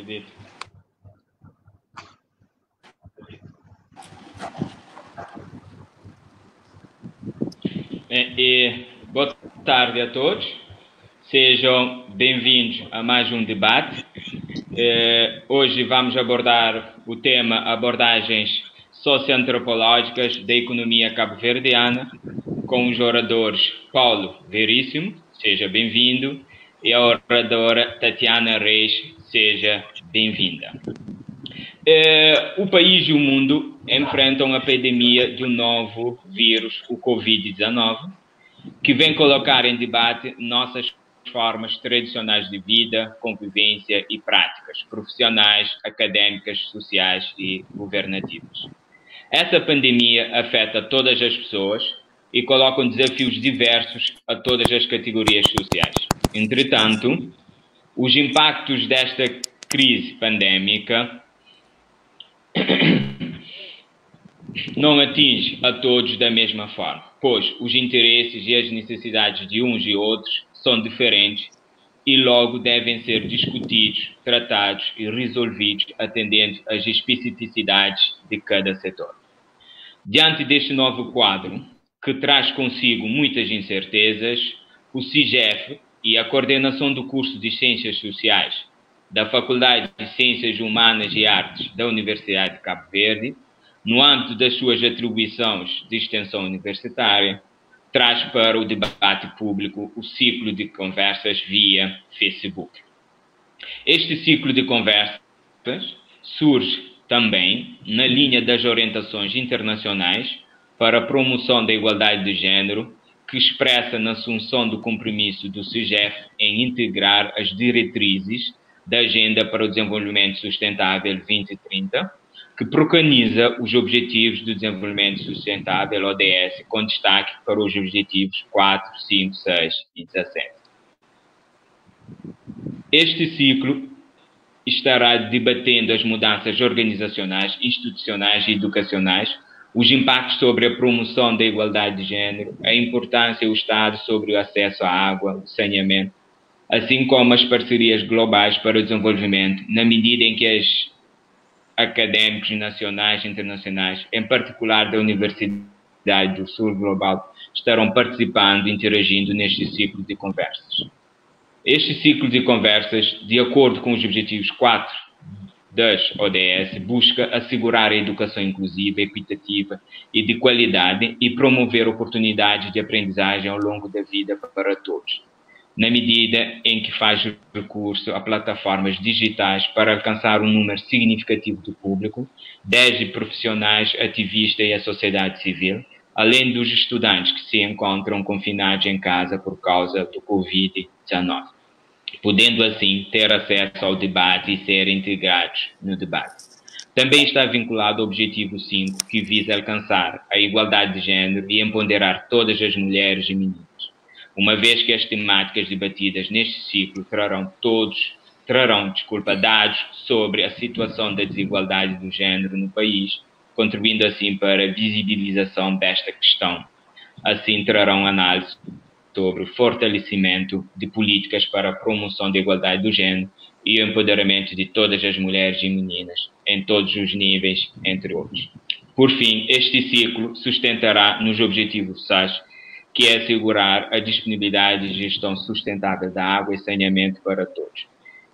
Vitor. Boa tarde a todos. Sejam bem-vindos a mais um debate. Hoje vamos abordar o tema abordagens socioantropológicas da economia cabo-verdiana com os oradores Paulo Veríssimo, seja bem-vindo, e a oradora Tatiana Reis, seja bem-vinda. O país e o mundo enfrentam a pandemia de um novo vírus, o Covid-19, que vem colocar em debate nossas formas tradicionais de vida, convivência e práticas profissionais, académicas, sociais e governativas. Essa pandemia afeta todas as pessoas e coloca desafios diversos a todas as categorias sociais. Entretanto, os impactos desta crise pandémica não atinge a todos da mesma forma, pois os interesses e as necessidades de uns e outros são diferentes e logo devem ser discutidos, tratados e resolvidos atendendo às especificidades de cada setor. Diante deste novo quadro, que traz consigo muitas incertezas, o CIGEF e a coordenação do curso de Ciências Sociais da Faculdade de Ciências Humanas e Artes da Universidade de Cabo Verde, no âmbito das suas atribuições de extensão universitária, traz para o debate público o ciclo de conversas via Facebook. Este ciclo de conversas surge também na linha das orientações internacionais para a promoção da igualdade de género, que expressa na assunção do compromisso do CIGEF em integrar as diretrizes da Agenda para o Desenvolvimento Sustentável 2030, que preconiza os Objetivos do Desenvolvimento Sustentável, ODS, com destaque para os Objetivos 4, 5, 6 e 17. Este ciclo estará debatendo as mudanças organizacionais, institucionais e educacionais, os impactos sobre a promoção da igualdade de género, a importância do Estado sobre o acesso à água, o saneamento, assim como as parcerias globais para o desenvolvimento, na medida em que os académicos nacionais e internacionais, em particular da Universidade do Sul Global, estarão participando e interagindo neste ciclo de conversas. Este ciclo de conversas, de acordo com os Objetivos 4 das ODS, busca assegurar a educação inclusiva, equitativa e de qualidade e promover oportunidades de aprendizagem ao longo da vida para todos, na medida em que faz recurso a plataformas digitais para alcançar um número significativo de público, desde profissionais, ativistas e a sociedade civil, além dos estudantes que se encontram confinados em casa por causa do Covid-19, podendo assim ter acesso ao debate e ser integrados no debate. Também está vinculado ao Objetivo 5, que visa alcançar a igualdade de género e empoderar todas as mulheres e meninas, uma vez que as temáticas debatidas neste ciclo trarão dados sobre a situação da desigualdade do género no país, contribuindo assim para a visibilização desta questão. Assim trarão análise sobre o fortalecimento de políticas para a promoção da igualdade do género e o empoderamento de todas as mulheres e meninas, em todos os níveis, entre outros. Por fim, este ciclo sustentará nos Objetivos 6, que é assegurar a disponibilidade e gestão sustentável da água e saneamento para todos.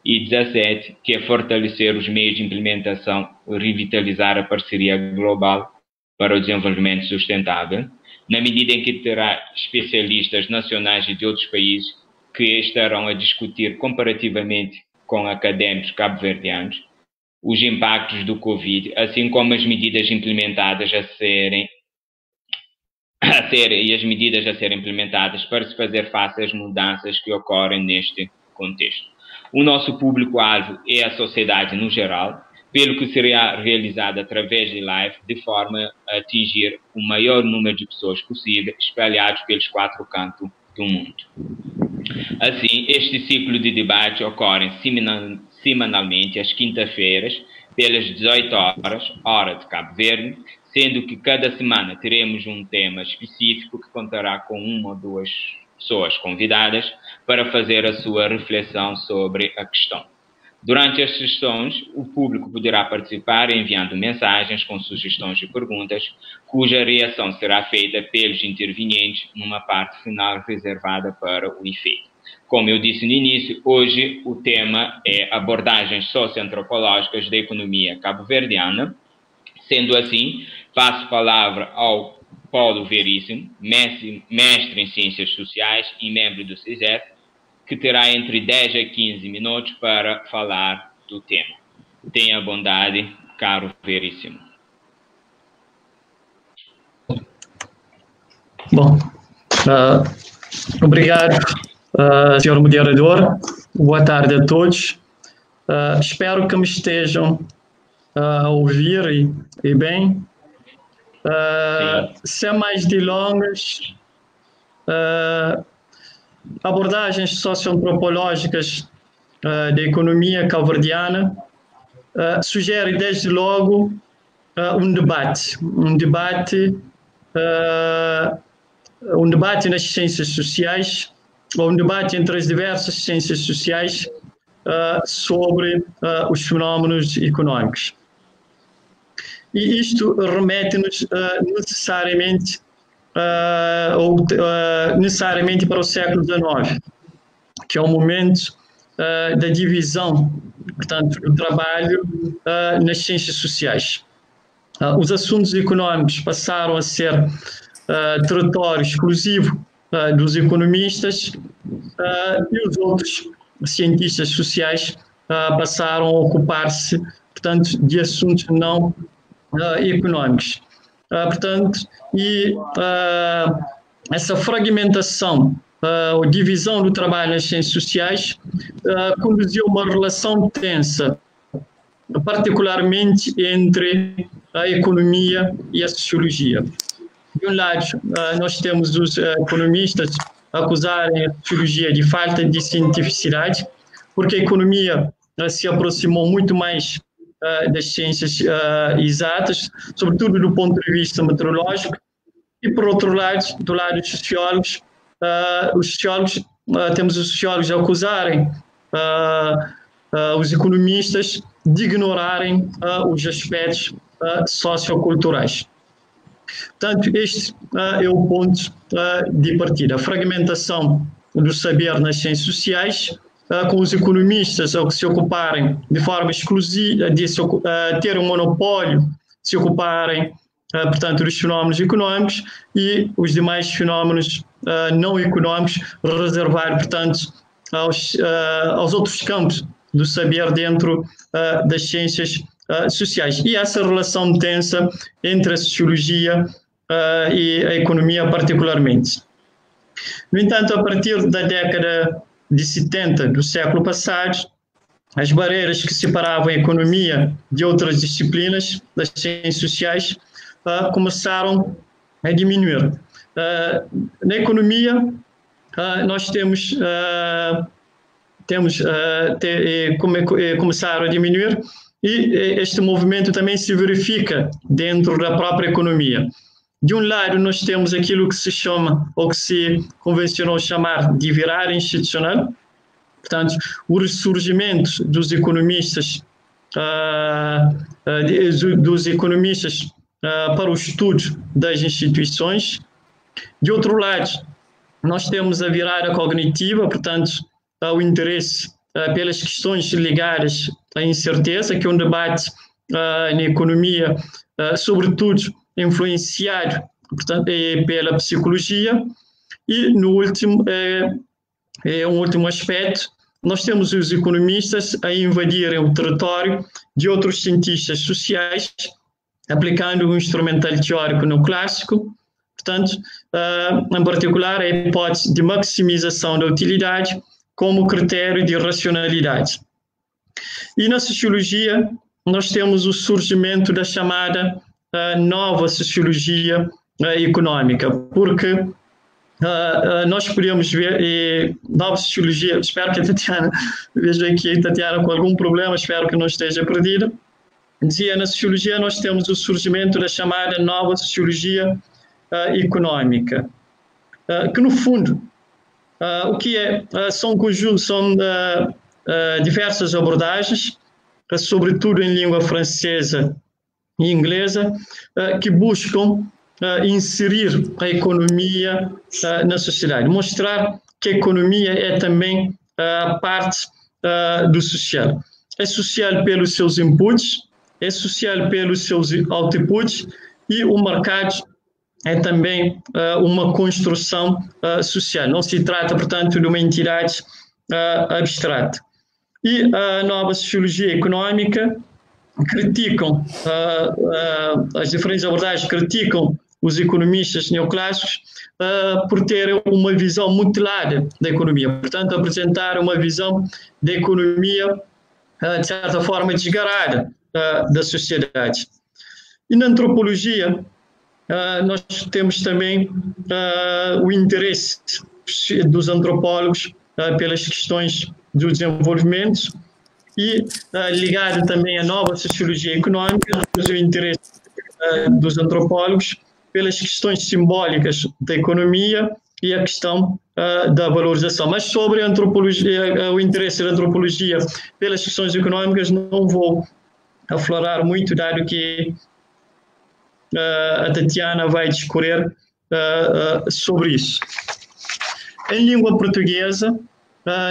E 17, que é fortalecer os meios de implementação e revitalizar a parceria global para o desenvolvimento sustentável, na medida em que terá especialistas nacionais e de outros países que estarão a discutir comparativamente com académicos cabo-verdianos os impactos do Covid, assim como as medidas implementadas a serem implementadas para se fazer face às mudanças que ocorrem neste contexto. O nosso público-alvo é a sociedade no geral, pelo que será realizado através de live, de forma a atingir o maior número de pessoas possível, espalhados pelos 4 cantos do mundo. Assim, este ciclo de debate ocorre semanalmente às quintas-feiras, pelas 18 horas, hora de Cabo Verde, sendo que cada semana teremos um tema específico que contará com 1 ou 2 pessoas convidadas para fazer a sua reflexão sobre a questão. Durante as sessões, o público poderá participar enviando mensagens com sugestões e perguntas, cuja reação será feita pelos intervenientes numa parte final reservada para o efeito. Como eu disse no início, hoje o tema é abordagens socioantropológicas da economia cabo-verdiana. Sendo assim, passo a palavra ao Paulo Veríssimo, mestre em Ciências Sociais e membro do CISEF, que terá entre 10 a 15 minutos para falar do tema. Tenha bondade, caro Veríssimo. Bom, obrigado, senhor moderador. Boa tarde a todos. Espero que me estejam a ouvir e bem. Sem mais delongas, abordagens socioantropológicas da economia cabo-verdiana sugere desde logo um debate nas ciências sociais, ou um debate entre as diversas ciências sociais sobre os fenómenos económicos. E isto remete-nos necessariamente para o século XIX, que é o momento da divisão, portanto, do trabalho nas ciências sociais. Os assuntos económicos passaram a ser território exclusivo dos economistas e os outros cientistas sociais passaram a ocupar-se, portanto, de assuntos não económicos. Portanto, essa fragmentação ou divisão do trabalho nas ciências sociais conduziu a uma relação tensa, particularmente entre a economia e a sociologia. De um lado, nós temos os economistas acusarem a sociologia de falta de cientificidade, porque a economia se aproximou muito mais das ciências exatas, sobretudo do ponto de vista meteorológico, e por outro lado, do lado dos sociólogos, temos os sociólogos a acusarem os economistas de ignorarem os aspectos socioculturais. Portanto, este é o ponto de partida. A fragmentação do saber nas ciências sociais, com os economistas ao se ocuparem de forma exclusiva, de ter um monopólio, se ocuparem, portanto, dos fenómenos económicos, e os demais fenómenos não económicos reservar, portanto, aos outros campos do saber dentro das ciências sociais. E essa relação tensa entre a sociologia e a economia particularmente. No entanto, a partir da década de 70 do século passado, as barreiras que separavam a economia de outras disciplinas das ciências sociais começaram a diminuir. Na economia, nós começaram a diminuir, e este movimento também se verifica dentro da própria economia. De um lado, nós temos aquilo que se chama, ou que se convencionou chamar de virar institucional, portanto, o ressurgimento dos economistas, para o estudo das instituições. De outro lado, nós temos a virada cognitiva, portanto, o interesse pelas questões ligadas à incerteza, que é um debate na economia, sobretudo influenciado, portanto, pela psicologia. E no último, um último aspecto, nós temos os economistas a invadirem o território de outros cientistas sociais, aplicando um instrumental teórico no clássico, portanto, em particular, a hipótese de maximização da utilidade como critério de racionalidade. E na sociologia, nós temos o surgimento da chamada nova sociologia econômica, porque nós podemos ver nova sociologia. Espero que a Tatiana, vejo aqui a Tatiana com algum problema, espero que não esteja perdida. Dizia, na sociologia nós temos o surgimento da chamada nova sociologia econômica, que no fundo, o que é? São diversas abordagens, sobretudo em língua francesa e inglesa, que buscam inserir a economia na sociedade, mostrar que a economia é também parte do social. É social pelos seus inputs, é social pelos seus outputs, e o mercado é também uma construção social. Não se trata, portanto, de uma entidade abstrata. E a nova sociologia económica criticam, as diferentes abordagens criticam os economistas neoclássicos por terem uma visão mutilada da economia, portanto, apresentar uma visão da economia, de certa forma, desgarrada da sociedade. E na antropologia, nós temos também o interesse dos antropólogos pelas questões do desenvolvimento e ligado também à nova sociologia económica, o interesse dos antropólogos pelas questões simbólicas da economia e a questão da valorização. Mas sobre a antropologia, o interesse da antropologia pelas questões económicas, não vou aflorar muito, dado que a Tatiana vai discorrer sobre isso. Em língua portuguesa,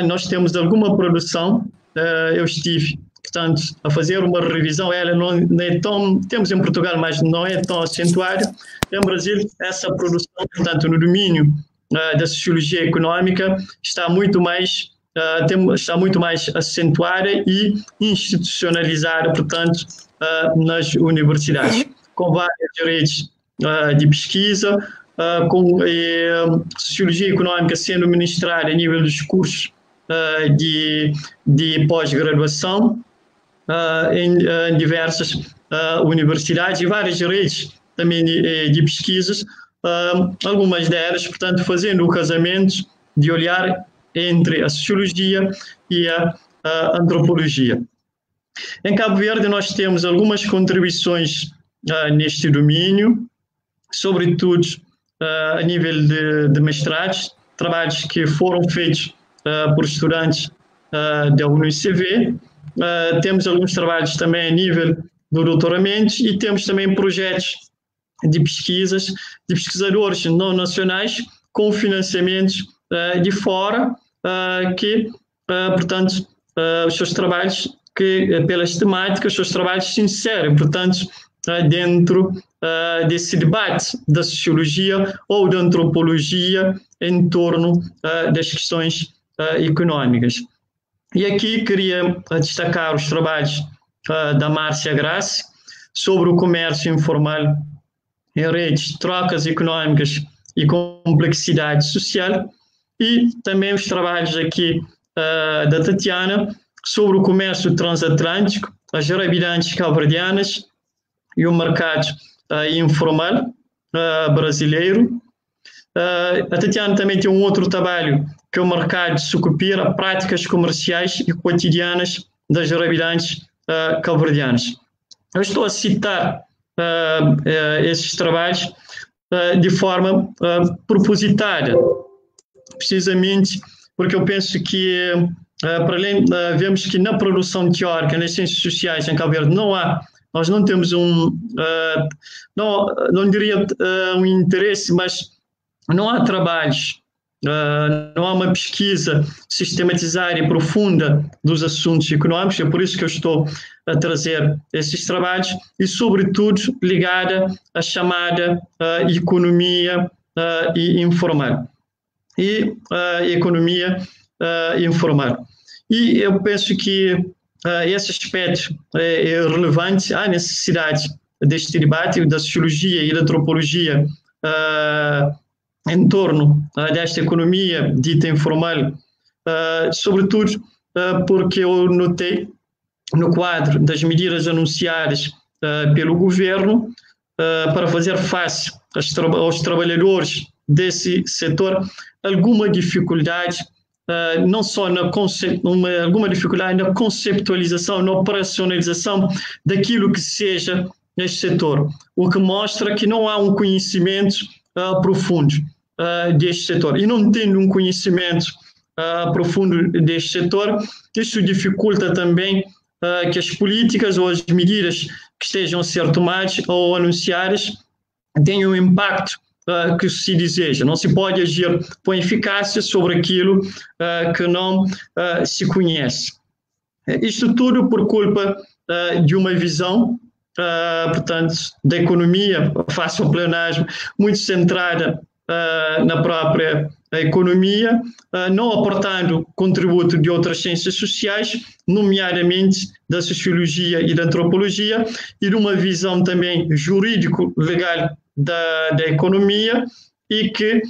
nós temos alguma produção. Eu estive, portanto, a fazer uma revisão. Ela não é tão, temos em Portugal, mas não é tão acentuada. Em Brasil, essa produção, portanto, no domínio da sociologia económica está muito mais acentuada e institucionalizada, portanto, nas universidades, com várias redes de pesquisa, com sociologia económica sendo ministrada a nível dos cursos de pós-graduação em diversas universidades e várias redes também de pesquisas, algumas delas, portanto, fazendo o casamento de olhar entre a sociologia e a antropologia. Em Cabo Verde, nós temos algumas contribuições neste domínio, sobretudo a nível de mestrados, trabalhos que foram feitos por estudantes da UNICV. Temos alguns trabalhos também a nível do doutoramento e temos também projetos de pesquisas, de pesquisadores não nacionais com financiamentos de fora, que, portanto, os seus trabalhos, pelas temáticas, os seus trabalhos se inserem, portanto, dentro desse debate da sociologia ou da antropologia em torno das questões económicas. E aqui queria destacar os trabalhos da Márcia Grassi sobre o comércio informal em redes, trocas económicas e complexidade social, e também os trabalhos aqui da Tatiana sobre o comércio transatlântico, as jarabilantes cabo-verdianas e o mercado informal brasileiro. A Tatiana também tem um outro trabalho, que é o mercado de sucupira, práticas comerciais e cotidianas das jarabilantes cabo-verdianas. Eu estou a citar esses trabalhos de forma propositada, precisamente porque eu penso que, para além, vemos que na produção teórica, nas ciências sociais em Cabo Verde, nós não temos não diria um interesse, mas não há trabalhos, não há uma pesquisa sistematizada e profunda dos assuntos económicos. É por isso que eu estou a trazer esses trabalhos e, sobretudo, ligada à chamada economia informal e economia informal. E eu penso que esse aspecto é relevante. Há necessidade deste debate da sociologia e da antropologia em torno desta economia dita informal, sobretudo porque eu notei no quadro das medidas anunciadas pelo governo para fazer face aos trabalhadores desse setor, alguma dificuldade, não só alguma dificuldade na conceptualização, na operacionalização daquilo que seja neste setor, o que mostra que não há um conhecimento profundo deste setor. E não tendo um conhecimento profundo deste setor. Isso dificulta também que as políticas ou as medidas que estejam a ser tomadas ou anunciadas tenham um impacto que se deseja. Não se pode agir com eficácia sobre aquilo que não se conhece. Isto tudo por culpa de uma visão, portanto, da economia, face ao pleonasmo, muito centrada na própria economia, não aportando contributo de outras ciências sociais, nomeadamente da sociologia e da antropologia, e de uma visão também jurídico-legal da economia, e que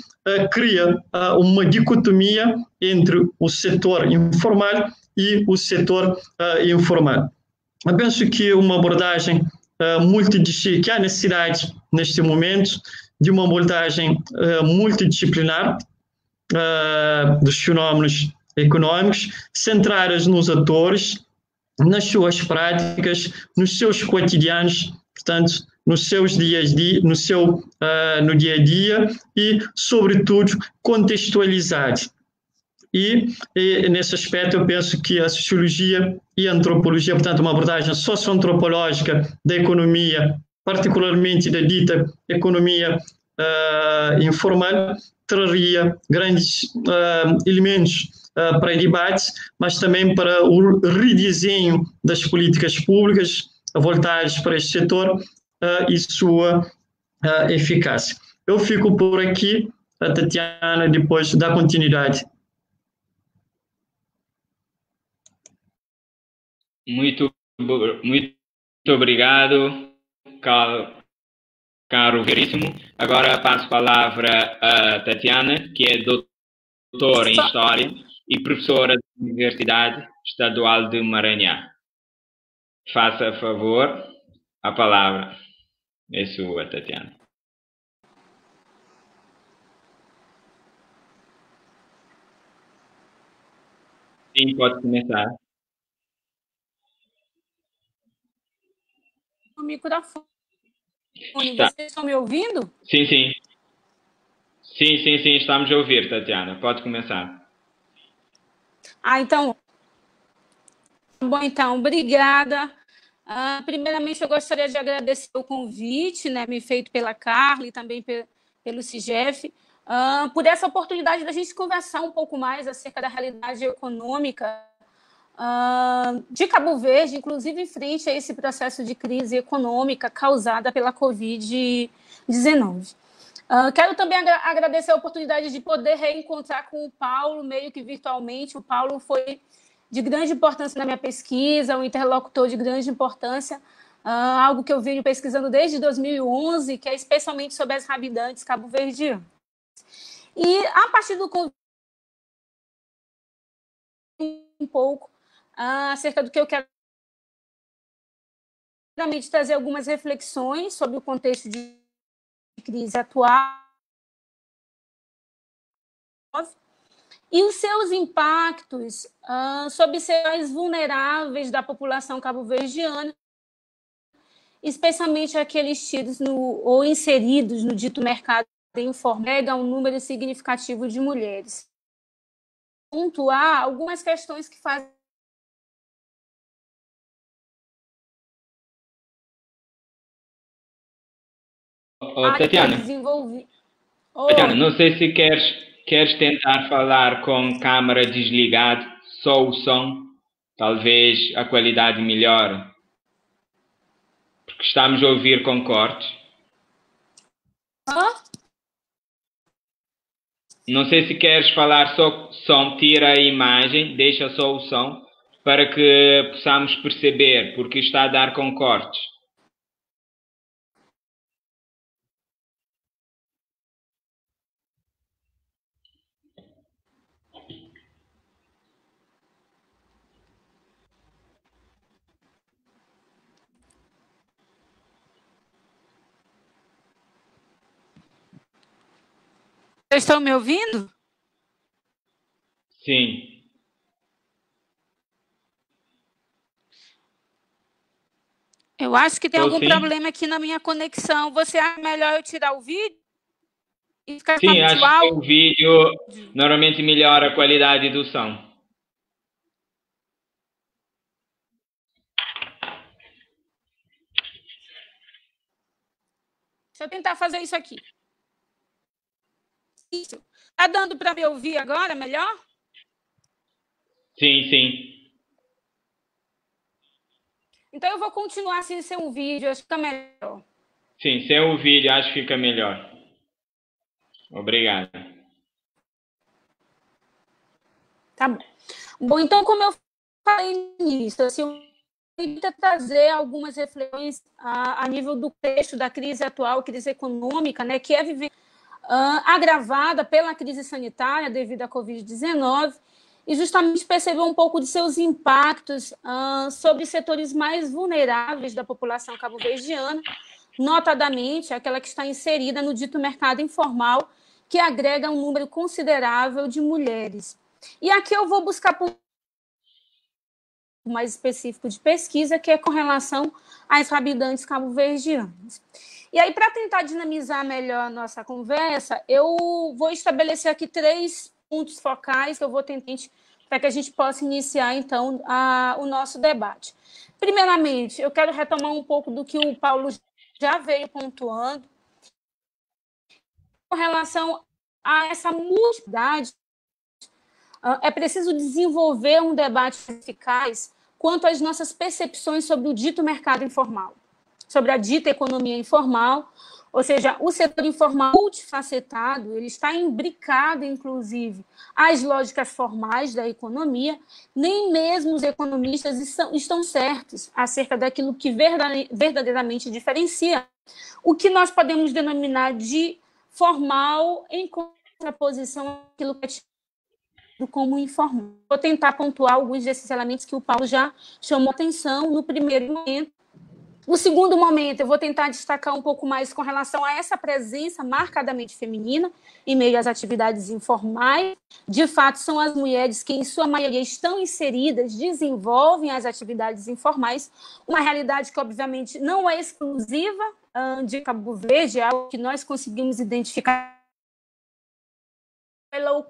cria uma dicotomia entre o setor informal e o setor informal. Eu penso que uma abordagem multidisciplinar, que há necessidade neste momento de uma abordagem multidisciplinar dos fenómenos econômicos, centradas nos atores, nas suas práticas, nos seus cotidianos, portanto, nos seus dias a dia, no dia a dia e, sobretudo, contextualizado. E nesse aspecto eu penso que a sociologia e a antropologia, portanto, uma abordagem socioantropológica da economia, particularmente da dita economia informal, traria grandes elementos para debate, mas também para o redesenho das políticas públicas voltadas para este setor e sua eficácia. Eu fico por aqui, a Tatiana depois dá continuidade. Muito obrigado, caro Veríssimo. Agora passo a palavra a Tatiana, que é doutora em História e professora da Universidade Estadual de Maranhão. Faça favor, a palavra é sua, Tatiana. Sim, pode começar. O microfone. Vocês estão me ouvindo? Sim, sim. Sim, estamos a ouvir, Tatiana. Pode começar. Então. Bom, então, obrigada. Primeiramente, eu gostaria de agradecer o convite, né, me feito pela Carla e também pelo CIGEF, por essa oportunidade da gente conversar um pouco mais acerca da realidade econômica de Cabo Verde, inclusive em frente a esse processo de crise econômica causada pela Covid-19. Quero também agradecer a oportunidade de poder reencontrar com o Paulo, meio que virtualmente. O Paulo foi de grande importância na minha pesquisa, um interlocutor de grande importância, algo que eu venho pesquisando desde 2011, que é especialmente sobre as habitantes cabo-verdianas. E a partir do convite, um pouco acerca do que eu quero trazer algumas reflexões sobre o contexto de crise atual e os seus impactos sobre os mais vulneráveis da população cabo-verdiana, especialmente aqueles tidos ou inseridos no dito mercado informal, um número significativo de mulheres. Pontuar algumas questões que fazem Tatiana, Tatiana, não sei se queres tentar falar com câmara desligada, só o som, talvez a qualidade melhore, porque estamos a ouvir com cortes. Não sei se queres falar só som, tira a imagem, deixa só o som, para que possamos perceber, porque está a dar com cortes. Vocês estão me ouvindo? Sim. Eu acho que tem algum problema aqui na minha conexão. Você acha melhor eu tirar o vídeo? E fica Sim, muito acho que o alto. vídeo normalmente melhora a qualidade do som. Deixa eu tentar fazer isso aqui. Isso. Tá dando para me ouvir agora melhor? Sim, sim. Então eu vou continuar sem ser um vídeo, acho que fica melhor. Sim, sem o vídeo acho que fica melhor. Obrigado. Tá bom. Bom, então, como eu falei nisso, assim, eu tento trazer algumas reflexões a nível do contexto da crise atual, crise econômica, né, que é agravada pela crise sanitária devido à Covid-19, e justamente perceber um pouco de seus impactos sobre setores mais vulneráveis da população cabo-verdiana, notadamente aquela que está inserida no dito mercado informal, que agrega um número considerável de mulheres. E aqui eu vou buscar ponto mais específico de pesquisa, que é com relação às habitantes cabo-verdianas. E aí, para tentar dinamizar melhor a nossa conversa, eu vou estabelecer aqui 3 pontos focais que eu vou tentar para que a gente possa iniciar, então, o nosso debate. Primeiramente, eu quero retomar um pouco do que o Paulo já veio pontuando com relação a essa multiplicidade. É preciso desenvolver um debate eficaz quanto às nossas percepções sobre o dito mercado informal, sobre a dita economia informal, ou seja, o setor informal multifacetado, ele está imbricado, inclusive, às lógicas formais da economia, nem mesmo os economistas estão certos acerca daquilo que verdadeiramente diferencia o que nós podemos denominar de formal em contraposição àquilo que é como informal. Vou tentar pontuar alguns desses elementos que o Paulo já chamou atenção no primeiro momento. No segundo momento, eu vou tentar destacar um pouco mais com relação a essa presença marcadamente feminina em meio às atividades informais. De fato, são as mulheres que, em sua maioria, estão inseridas, desenvolvem as atividades informais, uma realidade que, obviamente, não é exclusiva de Cabo Verde, é algo que nós conseguimos identificar pela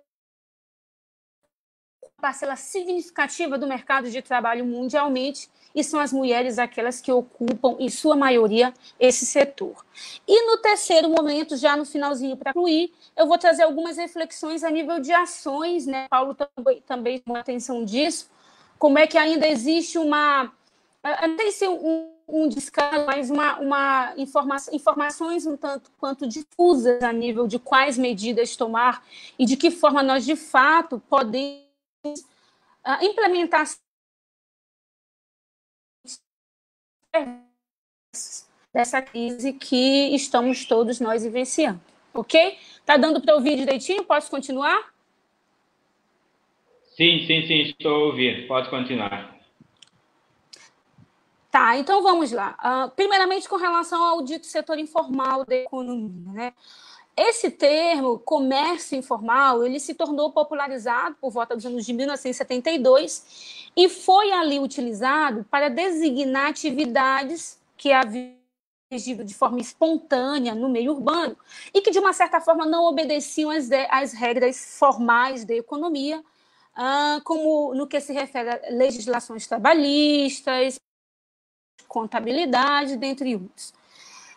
parcela significativa do mercado de trabalho mundialmente, e são as mulheres aquelas que ocupam, em sua maioria, esse setor. E no terceiro momento, já no finalzinho para concluir, eu vou trazer algumas reflexões a nível de ações, né? Paulo também chamou a atenção disso, como é que ainda existe não sei se um descaso, mas informações um tanto quanto difusas a nível de quais medidas tomar e de que forma nós, de fato, podemos implementar dessa crise que estamos todos nós vivenciando, ok? Tá dando para ouvir direitinho? Posso continuar? Sim, estou a ouvir. Pode continuar. Tá, então vamos lá. Primeiramente, com relação ao dito setor informal da economia, né? Esse termo, comércio informal, ele se tornou popularizado por volta dos anos de 1972 e foi ali utilizado para designar atividades que haviam surgido de forma espontânea no meio urbano e que, de uma certa forma, não obedeciam às regras formais da economia, como no que se refere a legislações trabalhistas, contabilidade, dentre outros.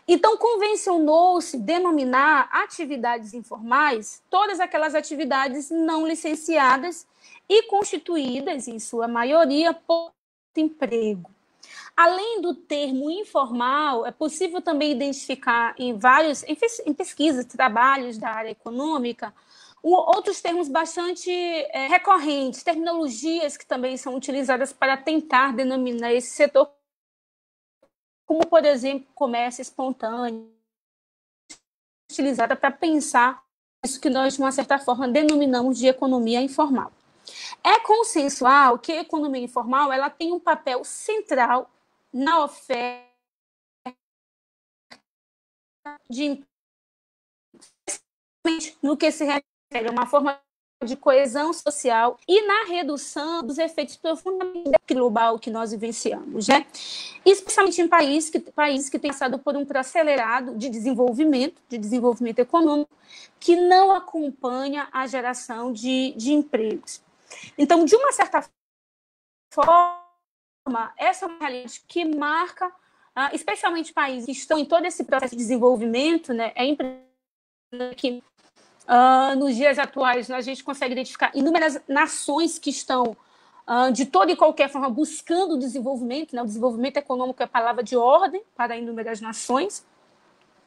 Então, convencionou-se denominar atividades informais todas aquelas atividades não licenciadas e constituídas, em sua maioria, por emprego. Além do termo informal, é possível também identificar em pesquisas, trabalhos da área econômica, outros termos bastante recorrentes, terminologias que também são utilizadas para tentar denominar esse setor, como, por exemplo, comércio espontâneo, utilizada para pensar isso que nós, de uma certa forma, denominamos de economia informal. É consensual que a economia informal ela tem um papel central na oferta de no que se refere a uma forma de coesão social e na redução dos efeitos profundamente global que nós vivenciamos, né? Especialmente em países que têm passado por um processo acelerado de desenvolvimento econômico, que não acompanha a geração de empregos. Então, de uma certa forma, essa é uma realidade que marca, especialmente países que estão em todo esse processo de desenvolvimento, né? É impressionante que nos dias atuais a gente consegue identificar inúmeras nações que estão de toda e qualquer forma buscando o desenvolvimento, né? O desenvolvimento econômico é a palavra de ordem para inúmeras nações.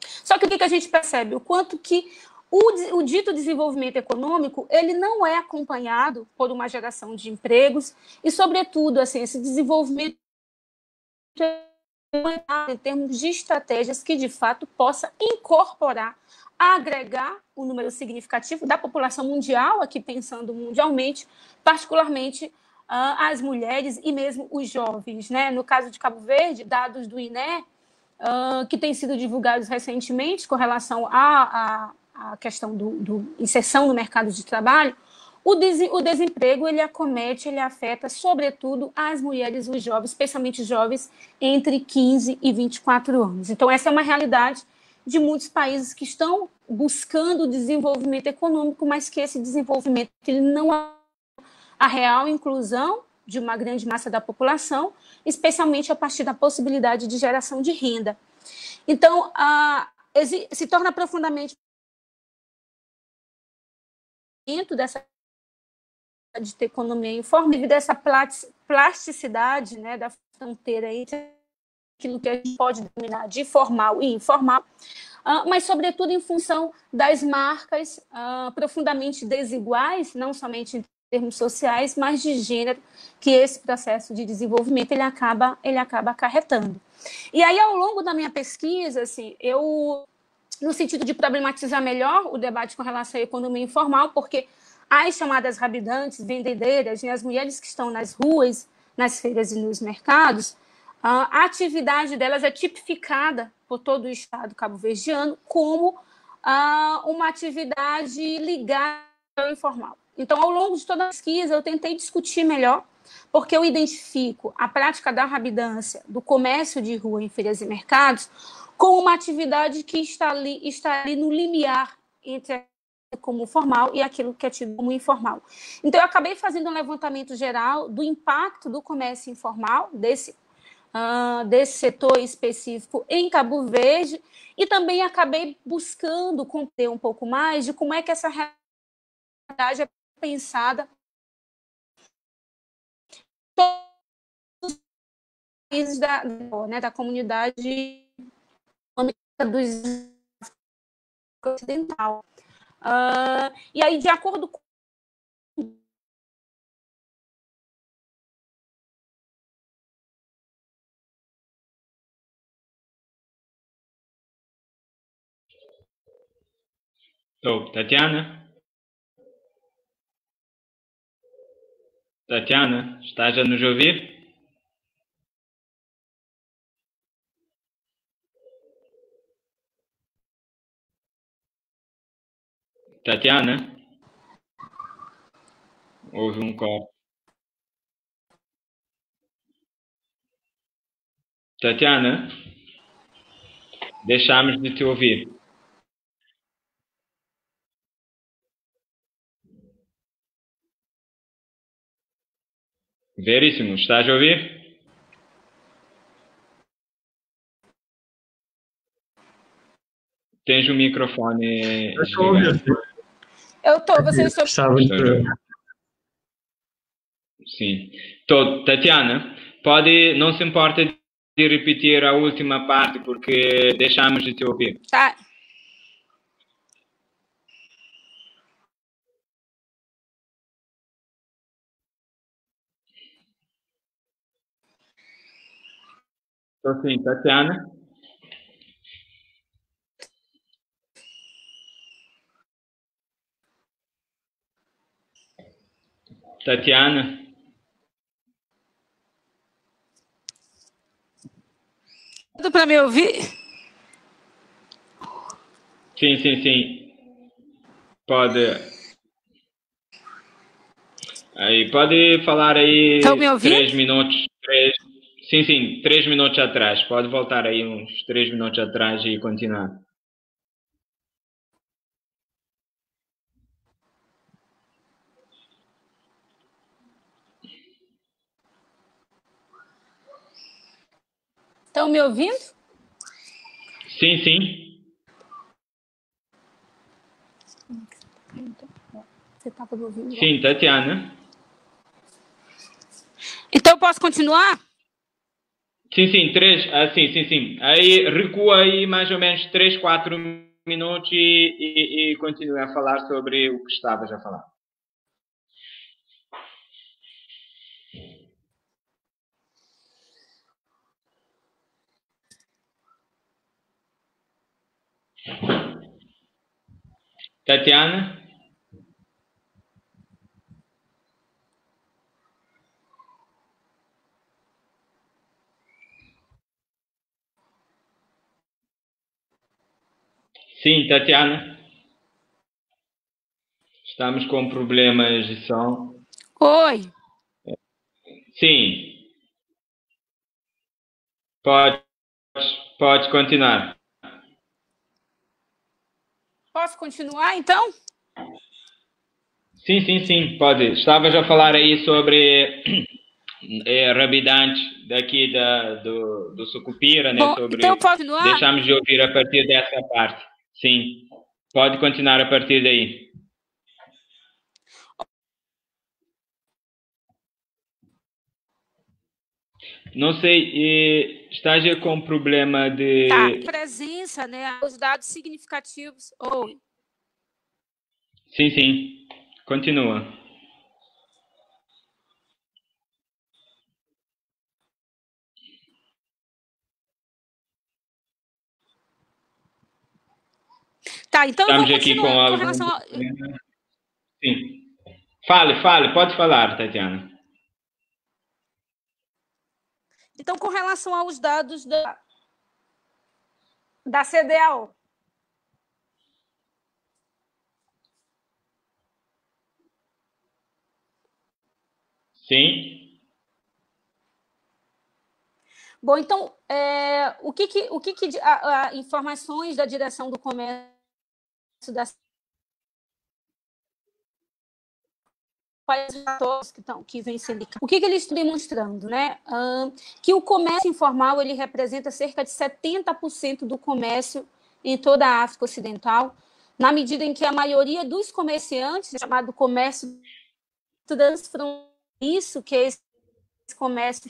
Só que o que a gente percebe? O quanto que o dito desenvolvimento econômico ele não é acompanhado por uma geração de empregos e, sobretudo, assim, esse desenvolvimento em termos de estratégias que, de fato, possa incorporar, agregar o número significativo da população mundial, aqui pensando mundialmente, particularmente as mulheres e mesmo os jovens, né? No caso de Cabo Verde, dados do INE, que têm sido divulgados recentemente com relação à questão do inserção no mercado de trabalho, o desemprego ele afeta, sobretudo, as mulheres e os jovens, especialmente jovens entre 15 e 24 anos. Então, essa é uma realidade de muitos países que estão buscando o desenvolvimento econômico, mas que esse desenvolvimento ele não é a real inclusão de uma grande massa da população, especialmente a partir da possibilidade de geração de renda. Então, se torna profundamente dessa de ter economia informal, devido a essa plasticidade, né, da fronteira entre aquilo que a gente pode denominar de formal e informal, mas, sobretudo, em função das marcas profundamente desiguais, não somente em termos sociais, mas de gênero, que esse processo de desenvolvimento ele acaba acarretando. E aí, ao longo da minha pesquisa, assim, no sentido de problematizar melhor o debate com relação à economia informal, porque as chamadas habitantes, vendedeiras, né, as mulheres que estão nas ruas, nas feiras e nos mercados, a atividade delas é tipificada por todo o Estado cabo-verdiano como uma atividade ligada ao informal. Então, ao longo de toda a pesquisa, eu tentei discutir melhor, porque eu identifico a prática da rabidância, do comércio de rua em feiras e mercados, como uma atividade que está ali no limiar entre como formal e aquilo que é tido como informal. Então, eu acabei fazendo um levantamento geral do impacto do comércio informal, desse setor específico em Cabo Verde, e também acabei buscando compreender um pouco mais de como é que essa realidade é pensada em todos os países da comunidade do ocidental. E aí, de acordo com Tatiana? Tatiana, estás a nos ouvir? Tatiana? Houve um corte. Tatiana? Deixamos de te ouvir. Veríssimo, estás a ouvir? Tens o microfone desligado. Eu estou, vocês estão... Sim. Tatiana, não se importa de repetir a última parte, porque deixamos de te ouvir. Tá. Estou sim, Tatiana. Tatiana. Tudo para me ouvir? Sim. Pode. Aí pode falar aí Estão me ouvindo? 3 minutos. Sim, 3 minutos atrás. Pode voltar aí uns 3 minutos atrás e continuar. Estão me ouvindo? Sim. Você estava me ouvindo? Sim, Tatiana. Então, eu posso continuar? Sim, sim. Aí recua aí mais ou menos 3, 4 minutos e continue a falar sobre o que estavas a falar. Tatiana? Sim, Tatiana. Estamos com problemas de som. Oi. Sim. Pode continuar. Posso continuar, então? Sim, pode. Estavas a falar aí sobre Rabidantes daqui do Sucupira, né? Bom, Sobre... então eu posso continuar? Deixamos de ouvir a partir dessa parte. Sim. Pode continuar a partir daí. Não sei, estás com problema de... Tá, presença, né? Os dados significativos. Oi. Sim. Continua. Tá, então eu vou Estamos aqui com continuar com algum... relação a... Sim. Fale. Pode falar, Tatiana. Então, com relação aos dados da CDAO. Sim. Bom, então, o que informações da direção do comércio da quais relatórios que vem sendo... O que eles estão demonstrando, né? Que o comércio informal ele representa cerca de 70% do comércio em toda a África Ocidental, na medida em que a maioria dos comerciantes, chamado comércio transfronteiriço, isso que é esse comércio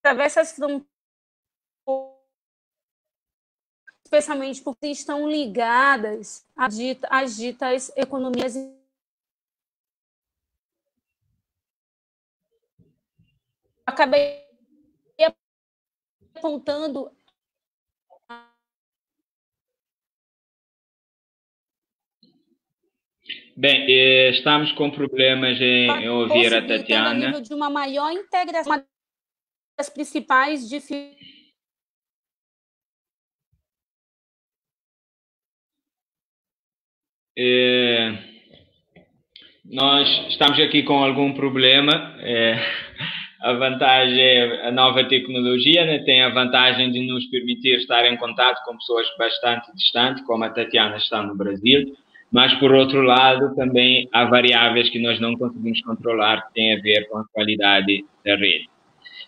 atravessa as fronteiras, especialmente porque estão ligadas às ditas economias. Acabei apontando Bem, estamos com problemas em ouvir a possibilitando a Tatiana. nível de uma maior integração, uma das principais dificuldades. Nós estamos aqui com algum problema. A vantagem é a nova tecnologia, né? Tem a vantagem de nos permitir estar em contato com pessoas bastante distantes, como a Tatiana está no Brasil, mas, por outro lado, também há variáveis que nós não conseguimos controlar, que têm a ver com a qualidade da rede.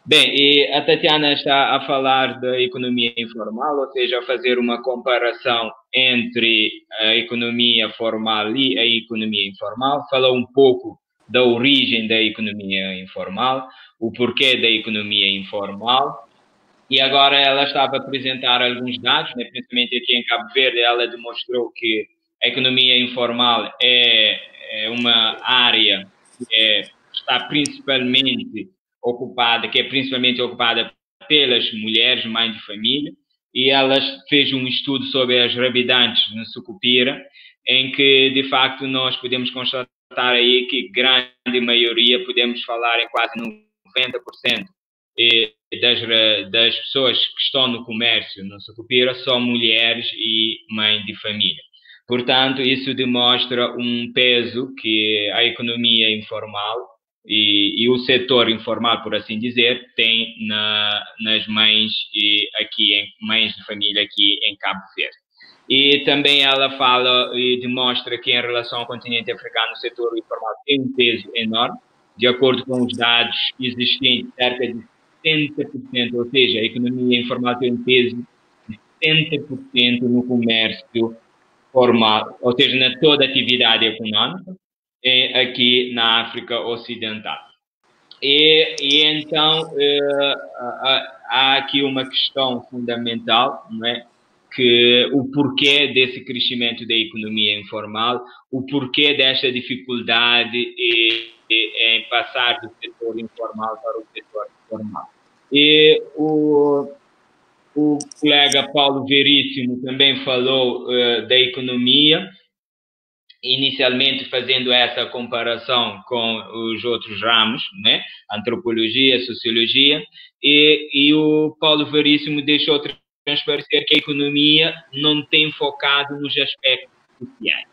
Bem, e a Tatiana está a falar da economia informal, ou seja, a fazer uma comparação entre a economia formal e a economia informal. Falou um pouco da origem da economia informal, o porquê da economia informal, e agora ela estava a apresentar alguns dados, né? Principalmente aqui em Cabo Verde, ela demonstrou que a economia informal é uma área que está principalmente que é principalmente ocupada pelas mulheres, mães de família, e ela fez um estudo sobre as gravidades no Sucupira, em que, de facto, nós podemos constatar aí que grande maioria, podemos falar em quase 90%, das pessoas que estão no comércio no Sucupira são mulheres e mães de família. Portanto, isso demonstra um peso que a economia informal e o setor informal, por assim dizer, tem nas mães mães de família aqui em Cabo Verde. E também ela fala e demonstra que, em relação ao continente africano, o setor informal tem um peso enorme. De acordo com os dados existentes, cerca de 70%, ou seja, a economia informal tem um peso de 70% no comércio formal, ou seja, na toda a atividade econômica, aqui na África Ocidental. E então, há aqui uma questão fundamental, não é? Que o porquê desse crescimento da economia informal, o porquê desta dificuldade em passar do setor informal para o setor formal. E o colega Paulo Veríssimo também falou da economia, inicialmente fazendo essa comparação com os outros ramos, né? Antropologia, sociologia, e o Paulo Veríssimo deixou transparecer que a economia não tem focado nos aspectos sociais.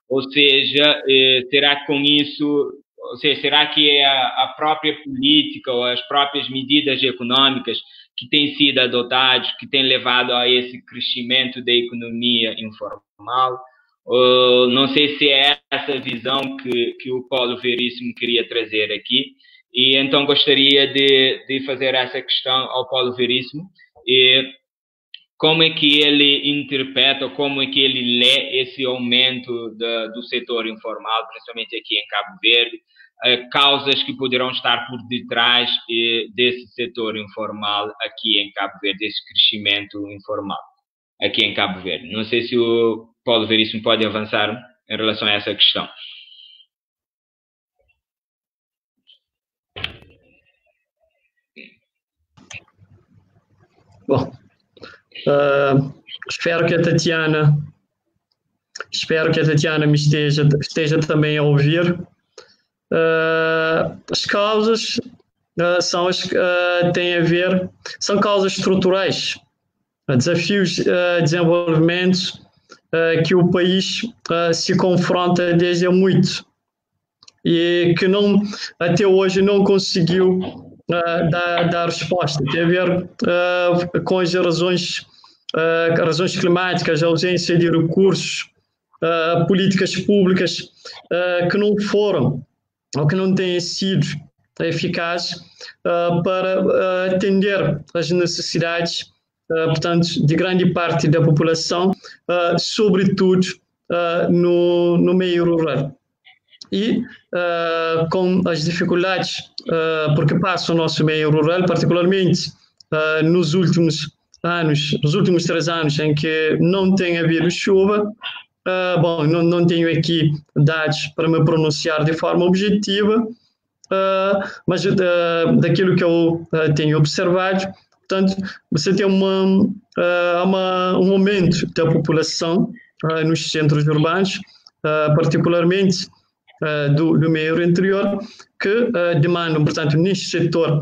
Ou seja, será que com isso, ou seja, será que é a própria política ou as próprias medidas econômicas que têm sido adotadas, que têm levado a esse crescimento da economia informal? Não sei se é essa visão que o Paulo Veríssimo queria trazer aqui, e então gostaria de fazer essa questão ao Paulo Veríssimo, e como é que ele interpreta, como é que ele lê esse aumento do setor informal, principalmente aqui em Cabo Verde, causas que poderão estar por detrás desse setor informal aqui em Cabo Verde, desse crescimento informal aqui em Cabo Verde. Não sei se o Paulo Veríssimo pode avançar em relação a essa questão. Bom, espero que a Tatiana me esteja também a ouvir. As causas têm a ver, são causas estruturais, desafios de desenvolvimento que o país se confronta desde há muito e que até hoje não conseguiu dar resposta. Tem a ver com as razões climáticas, a ausência de recursos, políticas públicas que não foram ou que não têm sido eficazes para atender às necessidades, portanto, de grande parte da população, sobretudo no meio rural. E com as dificuldades porque passa o nosso meio rural, particularmente nos últimos 3 anos em que não tem havido chuva. Bom, não tenho aqui dados para me pronunciar de forma objetiva, mas daquilo que eu tenho observado, portanto, você tem um aumento da população nos centros urbanos, particularmente do meio interior, que demandam, portanto, neste setor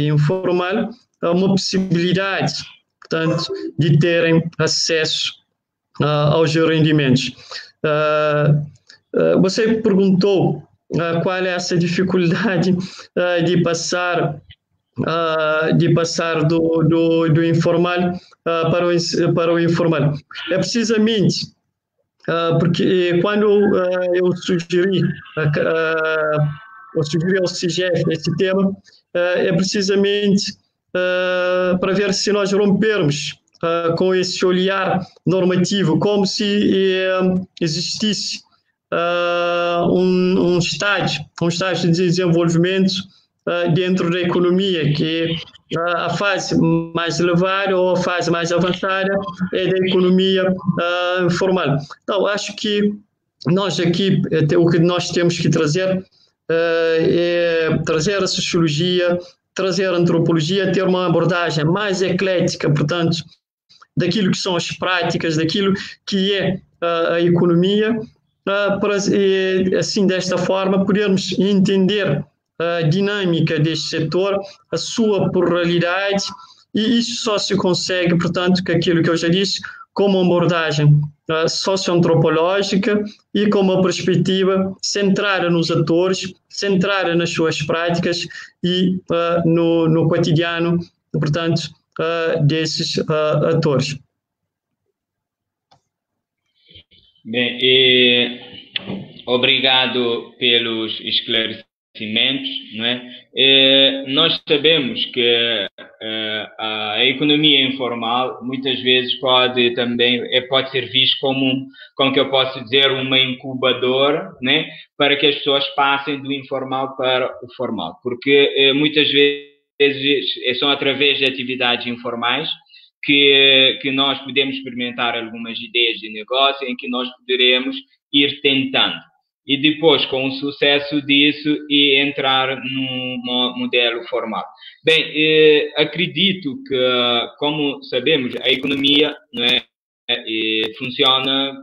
informal, uma possibilidade, portanto, de terem acesso aos rendimentos. Você perguntou qual é essa dificuldade de passar do informal para o informal. É precisamente porque quando eu sugeri ao CIGEF esse tema, é precisamente para ver se nós rompermos com esse olhar normativo, como se existisse um estágio de desenvolvimento dentro da economia, que a fase mais elevada ou a fase mais avançada é da economia informal. Então, acho que nós aqui, o que nós temos que trazer é trazer a sociologia, trazer a antropologia, ter uma abordagem mais eclética, portanto, daquilo que são as práticas, daquilo que é a economia, para, assim, desta forma, podermos entender a dinâmica deste setor, a sua pluralidade, e isso só se consegue, portanto, com aquilo que eu já disse, com uma abordagem socioantropológica e com uma perspectiva centrada nos atores, centrada nas suas práticas e no cotidiano, portanto, desses atores. Bem, obrigado pelos esclarecimentos, não é? Nós sabemos que a economia informal muitas vezes pode ser visto como que eu posso dizer, uma incubadora, né, para que as pessoas passem do informal para o formal, porque muitas vezes são através de atividades informais que nós podemos experimentar algumas ideias de negócio em que nós poderemos ir tentando. E depois, com o sucesso disso, e entrar num modelo formal. Bem, acredito que, como sabemos, a economia, não é, funciona.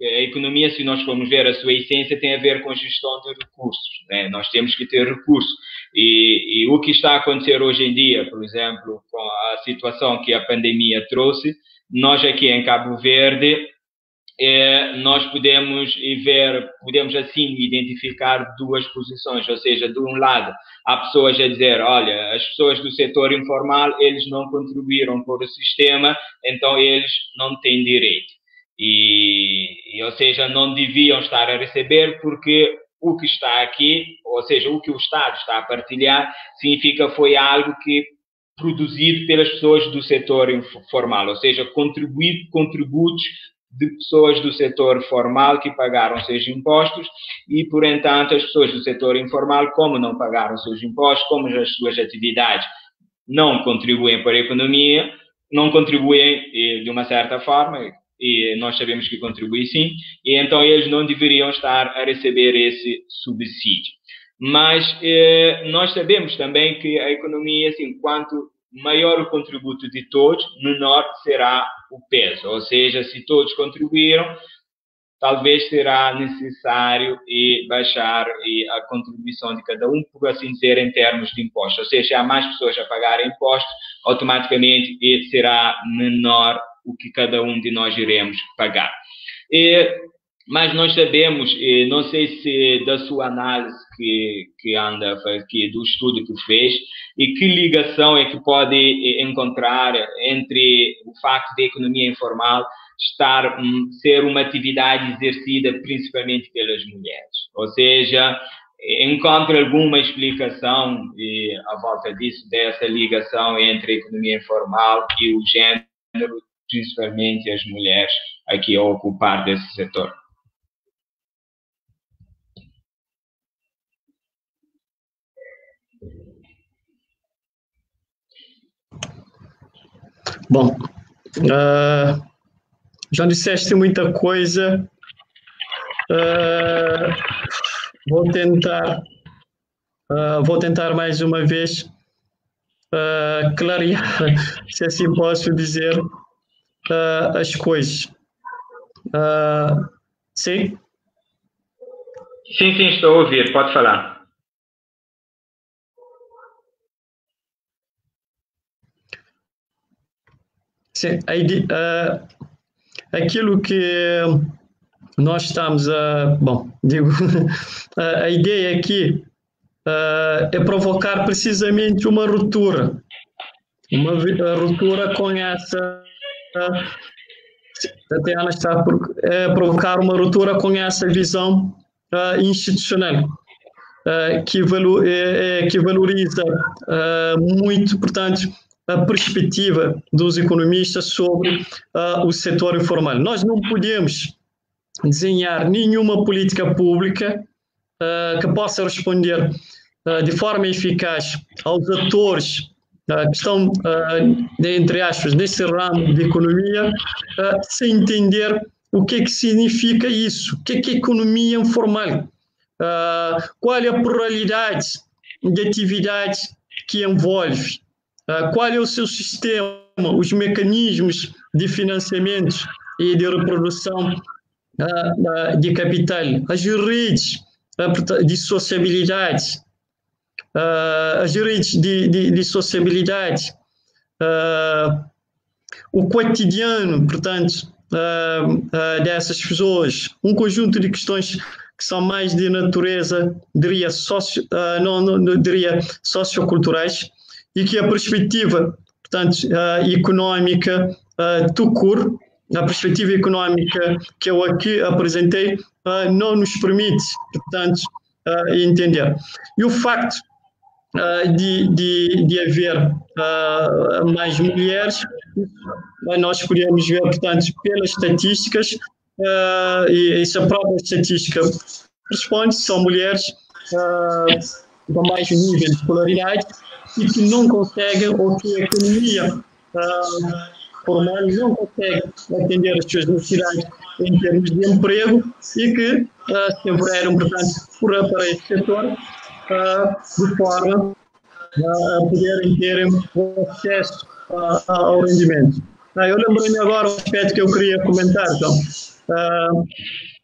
A economia, se nós formos ver a sua essência, tem a ver com a gestão de recursos, né? Nós temos que ter recursos. E o que está a acontecer hoje em dia, por exemplo, com a situação que a pandemia trouxe, nós aqui em Cabo Verde, nós podemos assim identificar duas posições, ou seja, de um lado há pessoas a dizer, olha, as pessoas do setor informal, eles não contribuíram para o sistema, então eles não têm direito. Ou seja, não deviam estar a receber porque o que está aqui, ou seja, o que o Estado está a partilhar, significa foi algo que produzido pelas pessoas do setor informal, ou seja, contributos de pessoas do setor formal que pagaram seus impostos e, por entanto, as pessoas do setor informal, como não pagaram seus impostos, como as suas atividades não contribuem para a economia, não contribuem de uma certa forma, e nós sabemos que contribuem sim, e então eles não deveriam estar a receber esse subsídio. Mas nós sabemos também que a economia, assim, quanto maior o contributo de todos, menor será o peso. Ou seja, se todos contribuíram, talvez será necessário baixar a contribuição de cada um, por assim dizer, em termos de impostos. Ou seja, se há mais pessoas a pagarem impostos, automaticamente será menor o que cada um de nós iremos pagar. Mas nós sabemos, não sei se da sua análise que anda aqui, do estudo que fez, e que ligação é que pode encontrar entre o facto da economia informal ser uma atividade exercida principalmente pelas mulheres. Ou seja, encontra alguma explicação à volta disso, dessa ligação entre a economia informal e o gênero, principalmente as mulheres aqui a ocupar desse setor? Bom, já disseste muita coisa. Vou tentar mais uma vez clarear, se assim posso dizer, as coisas. Sim? Sim, estou a ouvir, pode falar. Sim, aquilo que nós estamos a... Bom, digo, a ideia aqui é provocar precisamente uma ruptura. Uma ruptura com essa... Tatiana está a provocar uma ruptura com essa visão institucional que valoriza muito, portanto, a perspectiva dos economistas sobre o setor informal. Nós não podemos desenhar nenhuma política pública que possa responder de forma eficaz aos atores que estão, entre aspas, nesse ramo de economia, sem entender o que é que significa isso, o que é economia informal, qual é a pluralidade de atividades que envolve, qual é o seu sistema, os mecanismos de financiamento e de reprodução de capital, as redes de sociabilidade, as redes de sociabilidade, o cotidiano, portanto, dessas pessoas, um conjunto de questões que são mais de natureza, diria, não diria socioculturais, e que a perspectiva, portanto, económica, a perspectiva económica que eu aqui apresentei, não nos permite, portanto, entender. E o facto de haver mais mulheres, nós podemos ver, portanto, pelas estatísticas, e essa própria estatística responde, são mulheres com mais nível de escolaridade e que não conseguem, ou que a economia formal não consegue atender as suas necessidades em termos de emprego e que se enveredam, portanto, para esse setor de forma a poderem ter acesso ao rendimento. Eu lembrei-me agora um aspecto que eu queria comentar, então.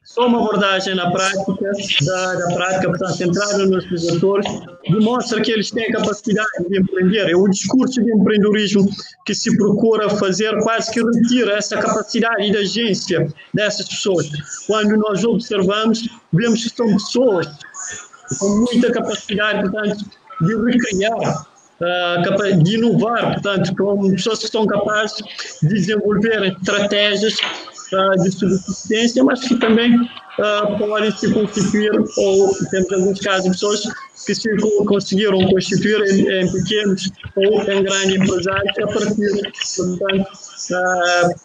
Só uma abordagem na prática, da prática, portanto, centrada nos setores, demonstra que eles têm capacidade de empreender. É o discurso de empreendedorismo que se procura fazer quase que retira essa capacidade de agência dessas pessoas. Quando nós observamos, vemos que são pessoas com muita capacidade, portanto, de recriar, de inovar, portanto, com pessoas que são capazes de desenvolver estratégias de subsistência, mas que também podem se constituir, ou temos alguns casos de pessoas que se conseguiram constituir em pequenos ou em grandes empresários a partir, portanto,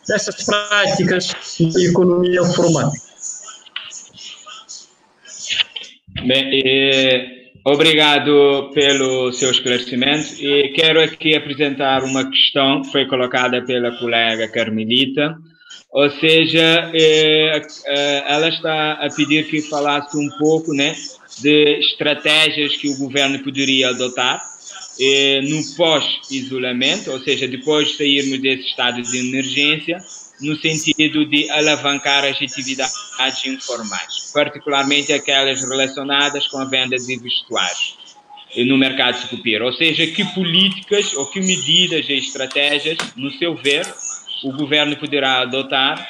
dessas práticas de economia formal. Bem, obrigado pelo seu esclarecimento e quero aqui apresentar uma questão que foi colocada pela colega Carmelita, ou seja, ela está a pedir que falasse um pouco, né, de estratégias que o governo poderia adotar no pós-isolamento, ou seja, depois de sairmos desse estado de emergência, no sentido de alavancar as atividades informais, particularmente aquelas relacionadas com a venda de vestuários no mercado sucupira. Ou seja, que políticas ou que medidas e estratégias, no seu ver, o governo poderá adotar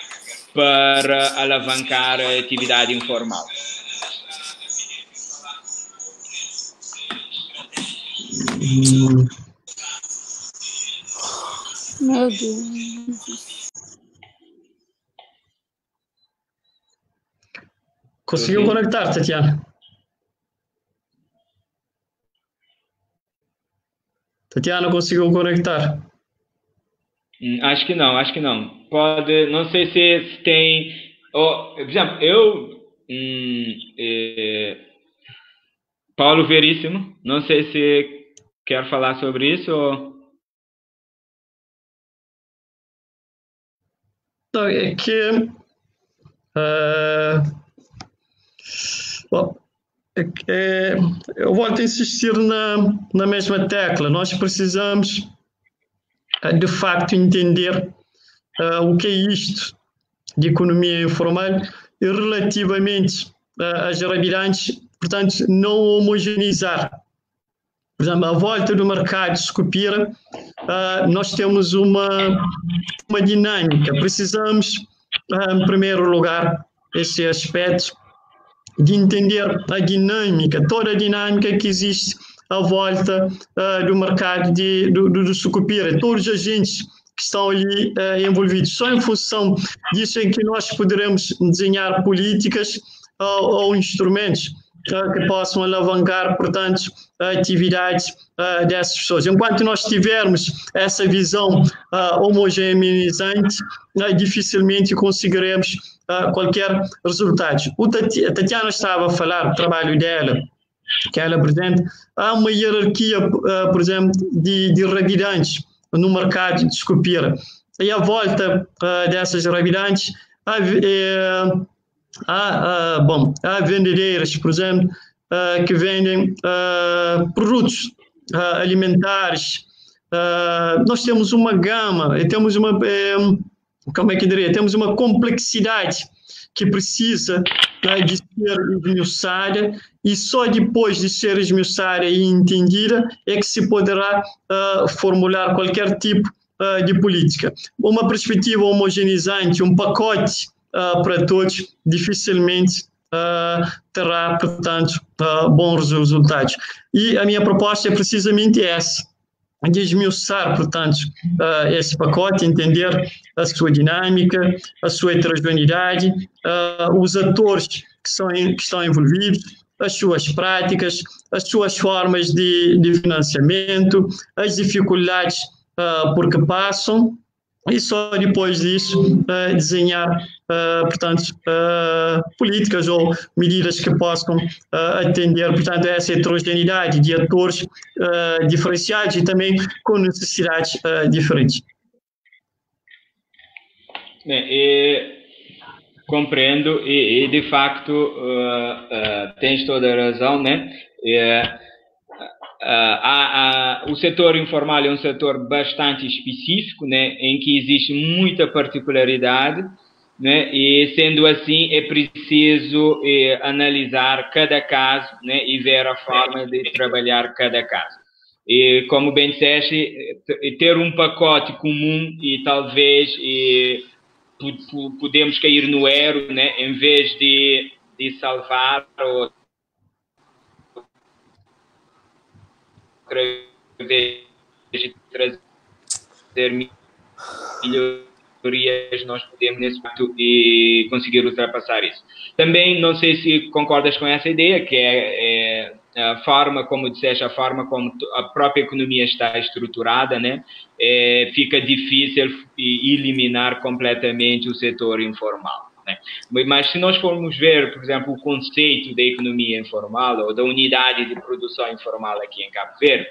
para alavancar a atividade informal? Meu Deus. Conseguiu conectar, Tatiana? Tatiana conseguiu conectar? Acho que não. Pode, não sei se tem... por exemplo, Paulo Veríssimo, não sei se quer falar sobre isso ou... Não, é que... Bom, eu volto a insistir na mesma tecla. Nós precisamos, de facto, entender o que é isto de economia informal e relativamente às gravidades, portanto, não homogeneizar. Por exemplo, à volta do mercado de Sucupira, nós temos uma dinâmica. Precisamos, em primeiro lugar, esse aspecto de entender a dinâmica, toda a dinâmica que existe à volta do mercado do Sucupira, todos os agentes que estão ali envolvidos. Só em função disso é que nós poderemos desenhar políticas ou instrumentos que possam alavancar, portanto, a atividade dessas pessoas. Enquanto nós tivermos essa visão homogeneizante, dificilmente conseguiremos qualquer resultado. A Tatiana estava a falar do trabalho dela, que ela apresenta. Há uma hierarquia, por exemplo, de revidantes no mercado de Sucupira. E à volta dessas revidantes, há vendedeiras, por exemplo, que vendem produtos alimentares. Nós temos uma gama, temos uma... como é que diria? Temos uma complexidade que precisa de ser esmiuçada, e só depois de ser esmiuçada e entendida é que se poderá formular qualquer tipo de política. Uma perspectiva homogeneizante, um pacote para todos, dificilmente terá, portanto, bons resultados. E a minha proposta é precisamente essa, de esmiuçar, portanto, esse pacote, entender a sua dinâmica, a sua heterogeneidade, os atores que estão envolvidos, as suas práticas, as suas formas de financiamento, as dificuldades por que passam, e só depois disso desenhar, portanto, políticas ou medidas que possam atender, portanto, a essa heterogeneidade de atores diferenciados e também com necessidades diferentes. Compreendo e de facto tens toda a razão, né? O setor informal é um setor bastante específico, né, em que existe muita particularidade, né, e sendo assim é preciso analisar cada caso, né, e ver a forma de trabalhar cada caso. E como bem disseste, ter um pacote comum e talvez podemos cair no erro, né, em vez de salvar ou de trazer melhorias, nós podemos nesse ponto e conseguir ultrapassar isso. Também não sei se concordas com essa ideia, que é a forma, como disseste, a forma como a própria economia está estruturada, né? Fica difícil eliminar completamente o setor informal, né? Mas se nós formos ver, por exemplo, o conceito da economia informal ou da unidade de produção informal aqui em Cabo Verde,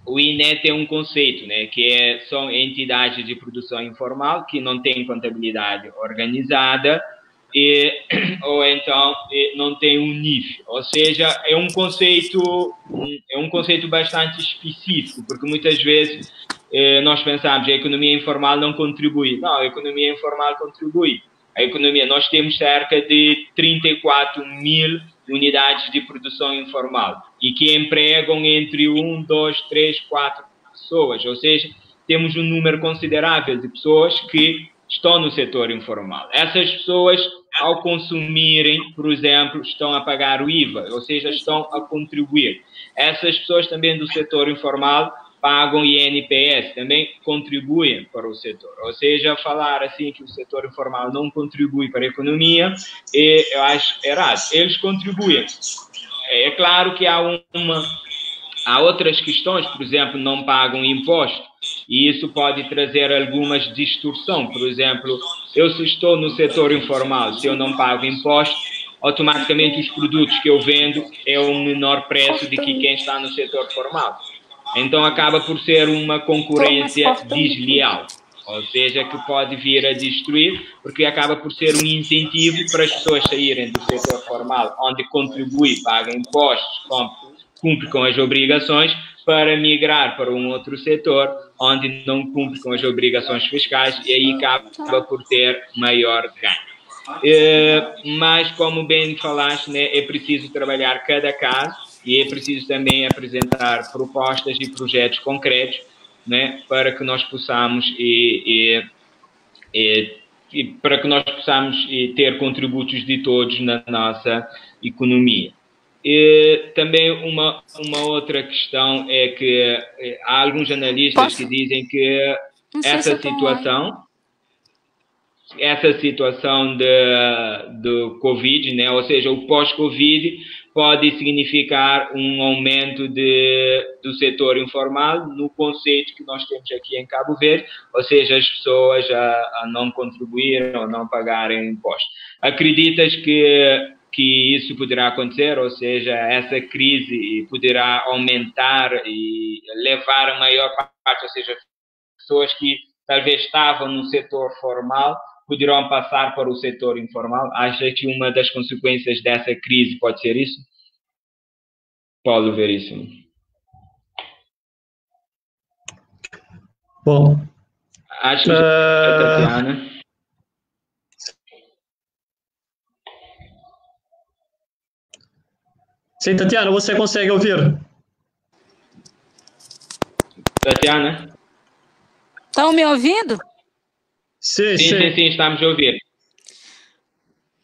o INET é um conceito, né, que são entidades de produção informal que não têm contabilidade organizada ou então não tem um NIF, ou seja, é um conceito bastante específico, porque muitas vezes nós pensamos que a economia informal não contribui. Não, a economia informal contribui. Nós temos cerca de 34 mil unidades de produção informal e que empregam entre 1, 2, 3, 4 pessoas, ou seja, temos um número considerável de pessoas que estão no setor informal. Essas pessoas, ao consumirem, por exemplo, estão a pagar o IVA, ou seja, estão a contribuir. Essas pessoas também do setor informal pagam INPS, também contribuem para o setor. Ou seja, falar assim que o setor informal não contribui para a economia, eu acho errado. Eles contribuem. É claro que há outras questões, por exemplo, não pagam imposto, e isso pode trazer algumas distorção. Por exemplo, eu se estou no setor informal, se eu não pago imposto, automaticamente os produtos que eu vendo é o menor preço de que quem está no setor formal. Então acaba por ser uma concorrência desleal, ou seja, que pode vir a destruir, porque acaba por ser um incentivo para as pessoas saírem do setor formal, onde contribui, paga impostos, cumpre com as obrigações, para migrar para um outro setor, onde não cumpre com as obrigações fiscais e aí acaba por ter maior ganho. Mas, como bem falaste, né, é preciso trabalhar cada caso, e é preciso também apresentar propostas e projetos concretos, né, para que nós possamos ter contributos de todos na nossa economia. Também uma outra questão é que há alguns analistas que dizem que essa situação do Covid, né, ou seja, o pós-Covid, pode significar um aumento do setor informal no conceito que nós temos aqui em Cabo Verde, ou seja, as pessoas a não contribuírem ou não pagarem impostos. Acreditas que isso poderá acontecer, ou seja, essa crise poderá aumentar e levar a maior parte, ou seja, pessoas que talvez estavam no setor formal poderão passar para o setor informal? Acha que uma das consequências dessa crise pode ser isso? Paulo Veríssimo. Bom. Acho que a Tatiana. Sim, Tatiana, você consegue ouvir? Tatiana? Estão me ouvindo? Sim, Sim, estamos a ouvir.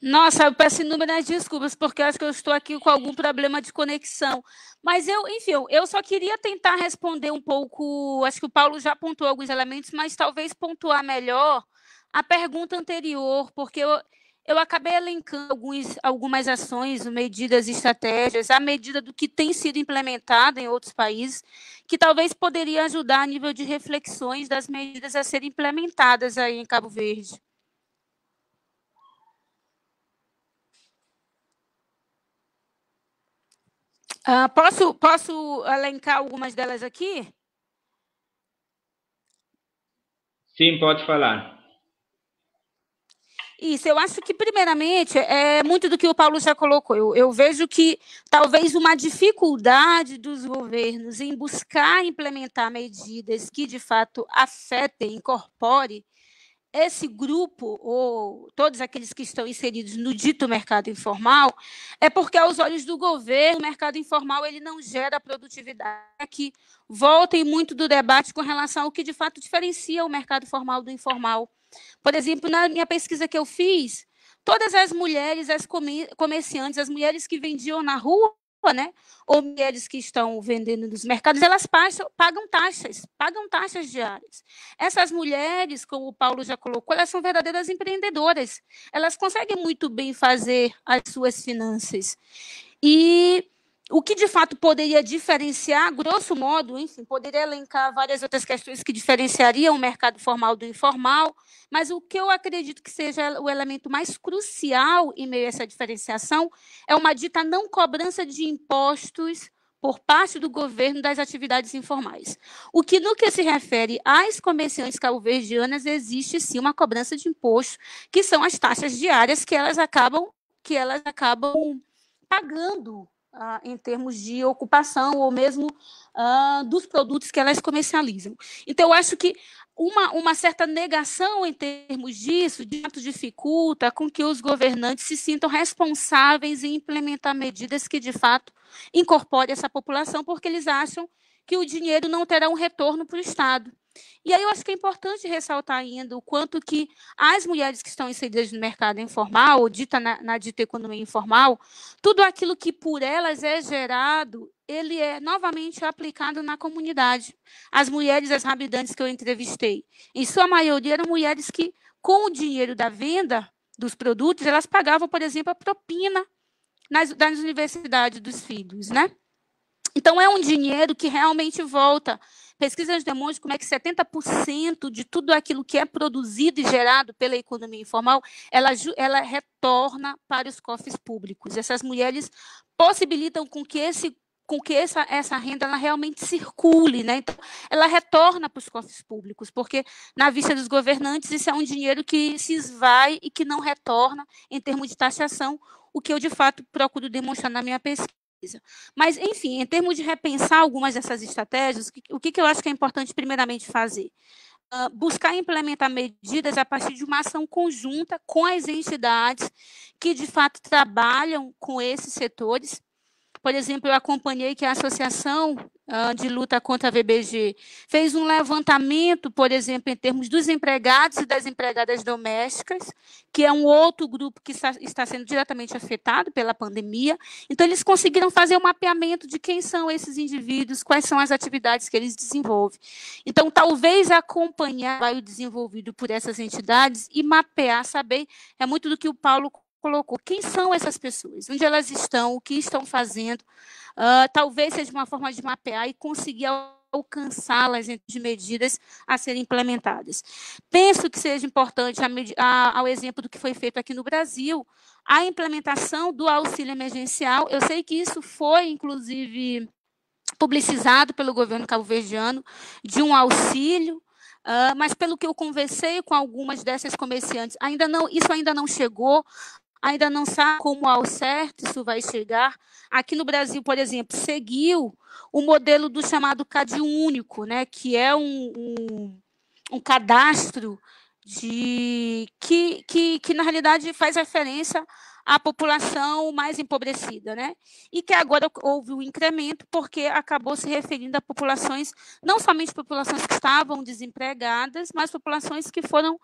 Nossa, eu peço inúmeras desculpas, porque eu acho que eu estou aqui com algum problema de conexão. Mas enfim, eu só queria tentar responder um pouco. Acho que o Paulo já pontuou alguns elementos, mas talvez pontuar melhor a pergunta anterior, porque eu acabei elencando algumas ações, medidas, estratégias, à medida do que tem sido implementado em outros países, que talvez poderia ajudar a nível de reflexões das medidas a serem implementadas aí em Cabo Verde. Posso elencar algumas delas aqui? Sim, pode falar. Isso, eu acho que, primeiramente, é muito do que o Paulo já colocou. Eu vejo que talvez uma dificuldade dos governos em buscar implementar medidas que, de fato, afetem, incorporem esse grupo, ou todos aqueles que estão inseridos no dito mercado informal, é porque, aos olhos do governo, o mercado informal ele não gera produtividade. Que voltem muito do debate com relação ao que, de fato, diferencia o mercado formal do informal. Por exemplo, na minha pesquisa que eu fiz, todas as mulheres, as comerciantes, as mulheres que vendiam na rua, né, ou mulheres que estão vendendo nos mercados, elas pagam taxas diárias. Essas mulheres, como o Paulo já colocou, elas são verdadeiras empreendedoras. Elas conseguem muito bem fazer as suas finanças. E o que, de fato, poderia diferenciar, grosso modo, enfim, poderia elencar várias outras questões que diferenciariam o mercado formal do informal, mas o que eu acredito que seja o elemento mais crucial em meio a essa diferenciação é uma dita não cobrança de impostos por parte do governo das atividades informais. O que, no que se refere às comerciantes cabo-verdianas, existe sim uma cobrança de imposto, que são as taxas diárias que elas acabam pagando em termos de ocupação ou mesmo dos produtos que elas comercializam. Então, eu acho que uma certa negação em termos disso, de fato, dificulta com que os governantes se sintam responsáveis em implementar medidas que, de fato, incorporem essa população, porque eles acham que o dinheiro não terá um retorno para o Estado. E aí eu acho que é importante ressaltar ainda o quanto que as mulheres que estão inseridas no mercado informal, ou dita na dita economia informal, tudo aquilo que por elas é gerado, ele é novamente aplicado na comunidade. As mulheres, as habitantes que eu entrevistei, em sua maioria eram mulheres que, com o dinheiro da venda dos produtos, elas pagavam, por exemplo, a propina das universidades dos filhos, né? Então, é um dinheiro que realmente volta. Pesquisas demonstram como é que 70% de tudo aquilo que é produzido e gerado pela economia informal, ela retorna para os cofres públicos. Essas mulheres possibilitam com que essa renda ela realmente circule, né? Então, ela retorna para os cofres públicos, porque, na vista dos governantes, isso é um dinheiro que se esvai e que não retorna em termos de taxação, o que eu, de fato, procuro demonstrar na minha pesquisa. Mas, enfim, em termos de repensar algumas dessas estratégias, o que eu acho que é importante, primeiramente, fazer? Buscar implementar medidas a partir de uma ação conjunta com as entidades que, de fato, trabalham com esses setores. Por exemplo, eu acompanhei que a Associação de Luta contra a VBG fez um levantamento, por exemplo, em termos dos empregados e das empregadas domésticas, que é um outro grupo que está sendo diretamente afetado pela pandemia. Então, eles conseguiram fazer um mapeamento de quem são esses indivíduos, quais são as atividades que eles desenvolvem. Então, talvez acompanhar o desenvolvido por essas entidades e mapear, saber, é muito do que o Paulo colocou. Quem são essas pessoas? Onde elas estão? O que estão fazendo? Talvez seja uma forma de mapear e conseguir alcançá-las de medidas a serem implementadas. Penso que seja importante, ao exemplo do que foi feito aqui no Brasil, a implementação do auxílio emergencial. Eu sei que isso foi, inclusive, publicizado pelo governo cabo-verdiano, de um auxílio, mas pelo que eu conversei com algumas dessas comerciantes, isso ainda não chegou, ainda não sabe como ao certo isso vai chegar. Aqui no Brasil, por exemplo, seguiu o modelo do chamado CadÚnico, né, que é um cadastro que na realidade faz referência à população mais empobrecida, né? E que agora houve um incremento porque acabou se referindo a populações, não somente populações que estavam desempregadas, mas populações que foram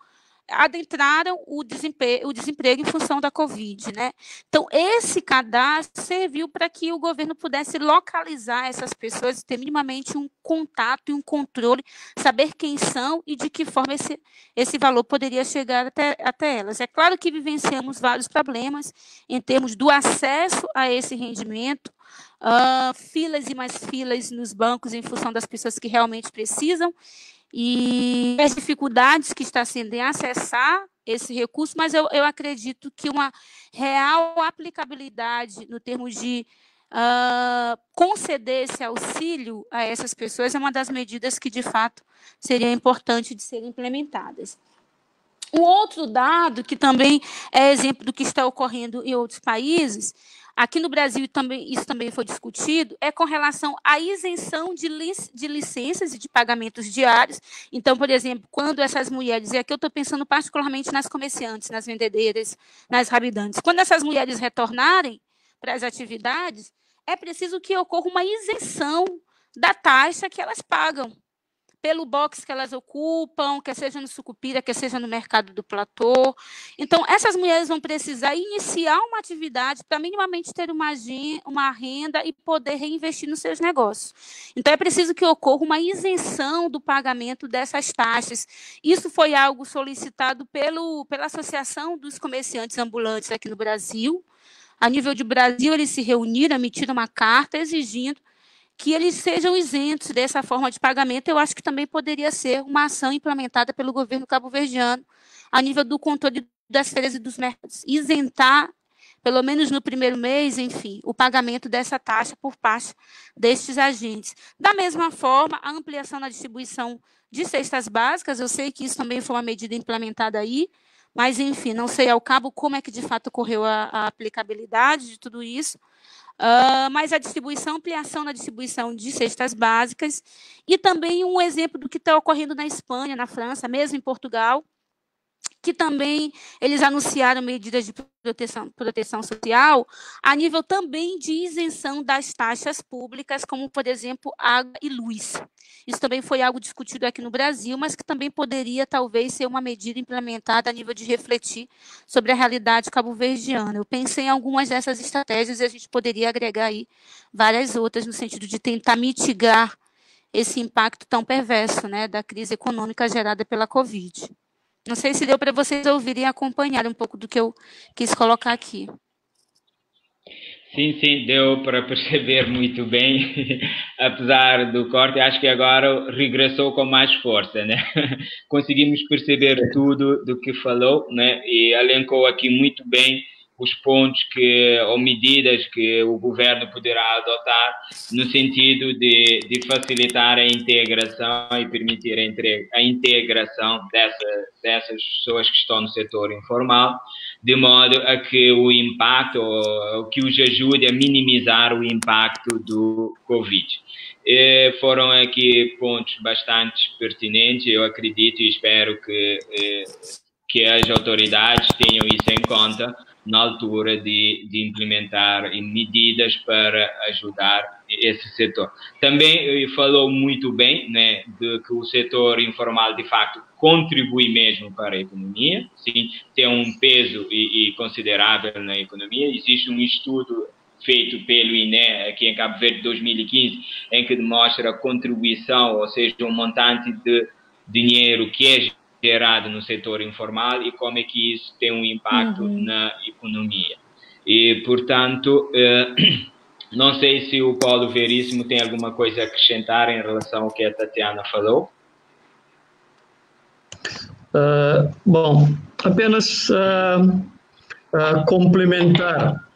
adentraram o desemprego em função da Covid, né? Então, esse cadastro serviu para que o governo pudesse localizar essas pessoas, ter minimamente um contato e um controle, saber quem são e de que forma esse valor poderia chegar até elas. É claro que vivenciamos vários problemas em termos do acesso a esse rendimento, filas e mais filas nos bancos em função das pessoas que realmente precisam, e as dificuldades que está sendo em acessar esse recurso, mas eu acredito que uma real aplicabilidade no termo de conceder esse auxílio a essas pessoas é uma das medidas que, de fato, seria importante de serem implementadas. Um outro dado, que também é exemplo do que está ocorrendo em outros países, aqui no Brasil isso também foi discutido, é com relação à isenção de licenças e de pagamentos diários. Então, por exemplo, quando essas mulheres, e aqui eu estou pensando particularmente nas comerciantes, nas vendedeiras, nas habitantes, quando essas mulheres retornarem para as atividades, é preciso que ocorra uma isenção da taxa que elas pagam pelo box que elas ocupam, quer seja no Sucupira, quer seja no mercado do platô. Então, essas mulheres vão precisar iniciar uma atividade para minimamente ter uma renda e poder reinvestir nos seus negócios. Então, é preciso que ocorra uma isenção do pagamento dessas taxas. Isso foi algo solicitado pela Associação dos Comerciantes Ambulantes aqui no Brasil. A nível de Brasil, eles se reuniram, emitiram uma carta exigindo que eles sejam isentos dessa forma de pagamento. Eu acho que também poderia ser uma ação implementada pelo governo cabo-verdiano, a nível do controle das feiras e dos mercados, isentar, pelo menos no primeiro mês, enfim, o pagamento dessa taxa por parte destes agentes. Da mesma forma, a ampliação na distribuição de cestas básicas, eu sei que isso também foi uma medida implementada aí, mas, enfim, não sei ao cabo como é que, de fato, ocorreu a aplicabilidade de tudo isso. Mas a ampliação na distribuição de cestas básicas, e também um exemplo do que está ocorrendo na Espanha, na França, mesmo em Portugal, que também eles anunciaram medidas de proteção social a nível também de isenção das taxas públicas, como, por exemplo, água e luz. Isso também foi algo discutido aqui no Brasil, mas que também poderia, talvez, ser uma medida implementada a nível de refletir sobre a realidade cabo-verdiana. Eu pensei em algumas dessas estratégias e a gente poderia agregar aí várias outras, no sentido de tentar mitigar esse impacto tão perverso, né, da crise econômica gerada pela Covid. Não sei se deu para vocês ouvirem e acompanhar um pouco do que eu quis colocar aqui. Sim, deu para perceber muito bem, apesar do corte, acho que agora regressou com mais força, né? Conseguimos perceber tudo do que falou, né? E elencou aqui muito bem os pontos ou medidas que o governo poderá adotar no sentido de facilitar a integração e permitir a integração dessas pessoas que estão no setor informal, de modo a que o impacto, ou que os ajude a minimizar o impacto do Covid. Foram aqui pontos bastante pertinentes, eu acredito e espero que as autoridades tenham isso em conta na altura de implementar medidas para ajudar esse setor. Também falou muito bem, né, de que o setor informal, de facto, contribui mesmo para a economia, sim, tem um peso considerável na economia. Existe um estudo feito pelo INE, aqui em Cabo Verde, 2015, em que demonstra a contribuição, ou seja, um montante de dinheiro que é gerado no setor informal e como é que isso tem um impacto na economia. E, portanto, não sei se o Paulo Veríssimo tem alguma coisa a acrescentar em relação ao que a Tatiana falou. Bom, apenas complementar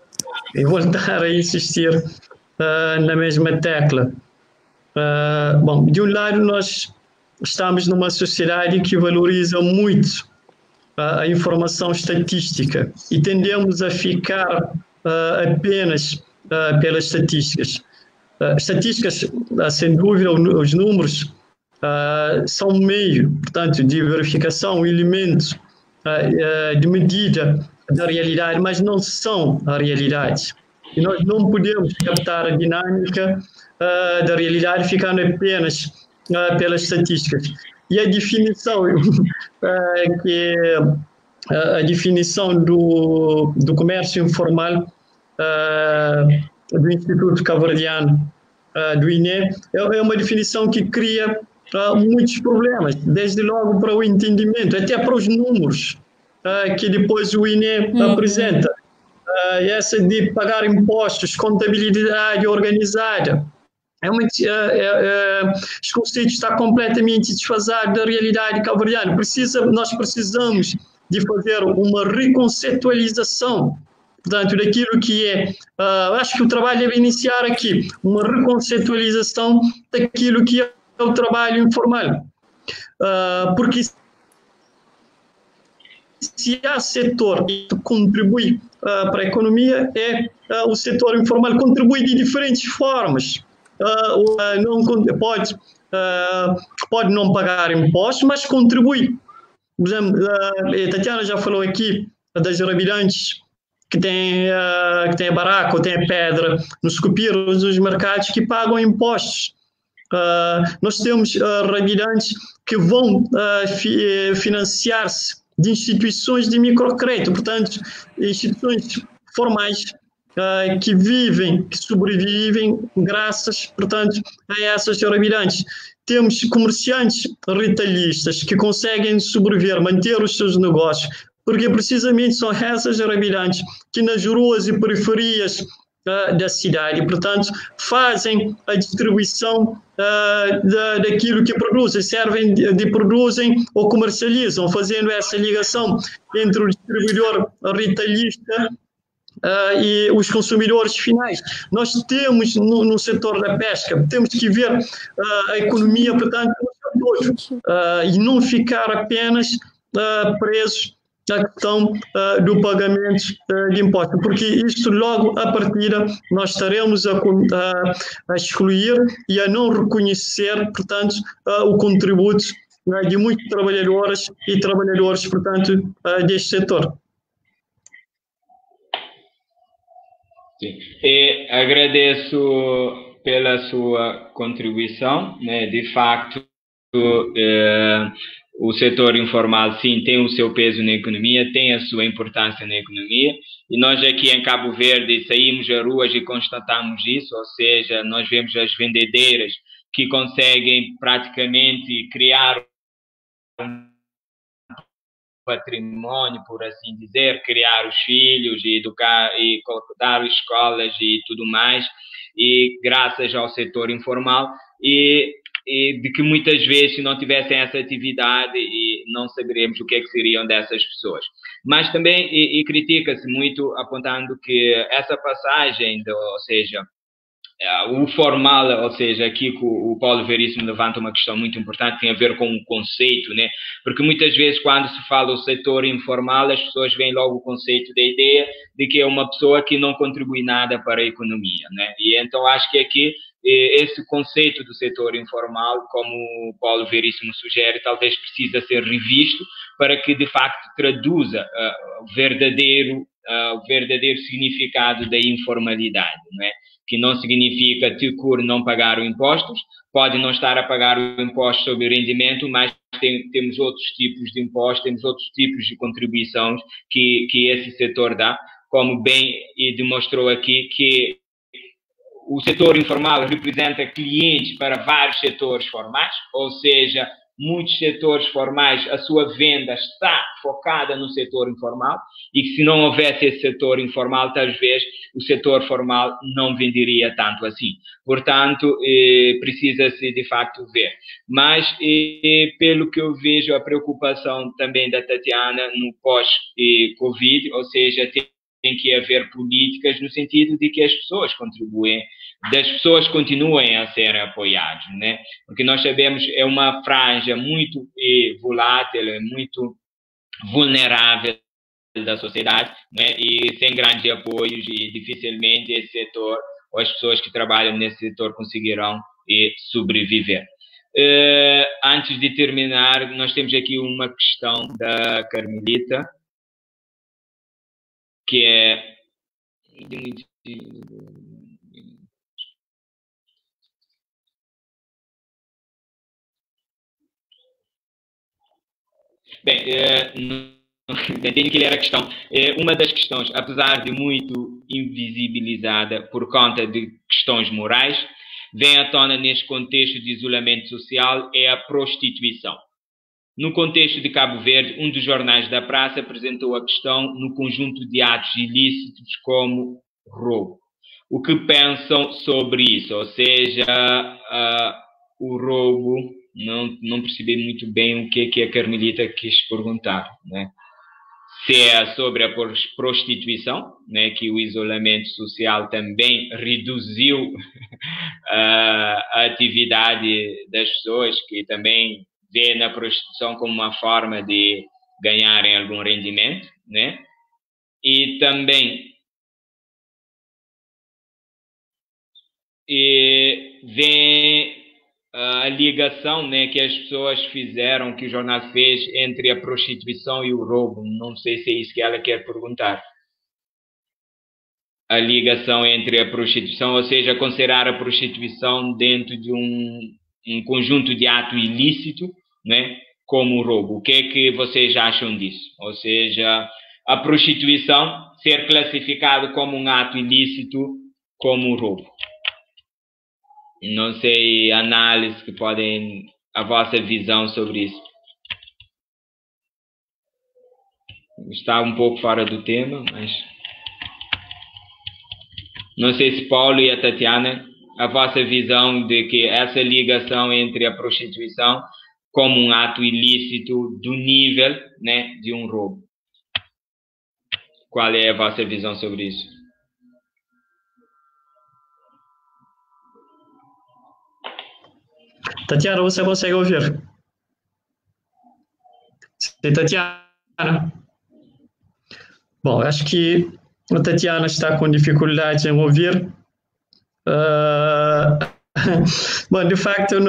e voltar a insistir na mesma tecla. Bom, de um lado, nós estamos numa sociedade que valoriza muito a informação estatística e tendemos a ficar apenas pelas estatísticas. Estatísticas, sem dúvida, os números são meio, portanto, de verificação, elementos de medida da realidade, mas não são a realidade. E nós não podemos captar a dinâmica da realidade ficando apenas pelas estatísticas. E a definição, que a definição do comércio informal do Instituto Cabo-Verdiano, do INE, é uma definição que cria muitos problemas, desde logo para o entendimento, até para os números que depois o INE apresenta. Essa de pagar impostos, contabilidade organizada, os conceitos estão completamente desfasados da realidade cabo-verdiana. Nós precisamos de fazer uma reconceitualização, portanto, daquilo que é, acho que o trabalho deve iniciar aqui, uma reconceitualização daquilo que é o trabalho informal, porque se há setor que contribui para a economia, o setor informal contribui de diferentes formas. Pode não pagar impostos, mas contribui. Por exemplo, a Tatiana já falou aqui das rabirantes que tem baraca ou tem pedra nos cupiros dos mercados que pagam impostos. Nós temos rabirantes que vão financiar-se de instituições de microcrédito, portanto, instituições formais que vivem, que sobrevivem graças, portanto, a essas rabirantes. Temos comerciantes retalhistas que conseguem sobreviver, manter os seus negócios, porque precisamente são essas rabirantes que nas ruas e periferias da cidade, portanto, fazem a distribuição daquilo que produzem, produzem ou comercializam, fazendo essa ligação entre o distribuidor retalhista e os consumidores finais. Nós temos no setor da pesca, temos que ver a economia, portanto, e não ficar apenas presos à questão do pagamento de impostos, porque isto logo à partida nós estaremos a excluir e a não reconhecer, portanto, o contributo de muitos trabalhadoras e trabalhadores, portanto, deste setor. Sim. E agradeço pela sua contribuição, né? De facto, o setor informal, sim, tem o seu peso na economia, tem a sua importância na economia, e nós aqui em Cabo Verde saímos às ruas e constatamos isso, ou seja, nós vemos as vendedeiras que conseguem praticamente criar um patrimônio, por assim dizer, criar os filhos e educar e dar escolas e tudo mais, e graças ao setor informal, e de que muitas vezes, se não tivessem essa atividade, não saberíamos o que é que seriam dessas pessoas. Mas também, critica-se muito, apontando que essa passagem, ou seja, o formal, ou seja, aqui o Paulo Veríssimo levanta uma questão muito importante, tem a ver com o conceito, né? Porque muitas vezes quando se fala o setor informal, as pessoas veem logo o conceito da ideia de que é uma pessoa que não contribui nada para a economia, né? E então acho que aqui esse conceito do setor informal, como o Paulo Veríssimo sugere, talvez precisa ser revisto para que de facto traduza o verdadeiro significado da informalidade, não é? Que não significa não pagar os impostos, pode não estar a pagar o imposto sobre o rendimento, mas temos outros tipos de impostos, temos outros tipos de contribuições que esse setor dá, como bem demonstrou aqui que o setor informal representa clientes para vários setores formais, ou seja, muitos setores formais, a sua venda está focada no setor informal, e que se não houvesse esse setor informal, talvez o setor formal não venderia tanto assim. Portanto, precisa-se de facto ver. Mas, pelo que eu vejo, a preocupação também da Tatiana no pós-Covid, ou seja, tem que haver políticas no sentido de que as pessoas contribuem, das pessoas continuem a ser apoiadas, né? Porque nós sabemos é uma franja muito volátil, muito vulnerável da sociedade, né? E sem grandes apoios, e dificilmente esse setor ou as pessoas que trabalham nesse setor conseguirão sobreviver. Antes de terminar, nós temos aqui uma questão da Carmelita, que é... Bem, tenho que ler a questão. Uma das questões, apesar de muito invisibilizada por conta de questões morais, vem à tona neste contexto de isolamento social, é a prostituição. No contexto de Cabo Verde, um dos jornais da praça apresentou a questão no conjunto de atos ilícitos como roubo. O que pensam sobre isso? Ou seja, o roubo, não percebi muito bem o que a Carmelita quis perguntar, né? Se é sobre a prostituição, né, que o isolamento social também reduziu a atividade das pessoas, que também vê na prostituição como uma forma de ganharem algum rendimento, né? E também vem a ligação, né, que as pessoas fizeram, que o jornal fez entre a prostituição e o roubo. Não sei se é isso que ela quer perguntar. A ligação entre a prostituição, ou seja, considerar a prostituição dentro de um conjunto de ato ilícito, né, como o roubo. O que é que vocês acham disso? Ou seja, a prostituição ser classificado como um ato ilícito, como o roubo. Não sei, análise que podem, a vossa visão sobre isso. Está um pouco fora do tema, mas... Não sei se Paulo e a Tatiana, a vossa visão de que essa ligação entre a prostituição como um ato ilícito do nível, né, de um roubo. Qual é a vossa visão sobre isso? Tatiana, você consegue ouvir? Sim, Tatiana. Bom, acho que a Tatiana está com dificuldade em ouvir. Bom, de facto, eu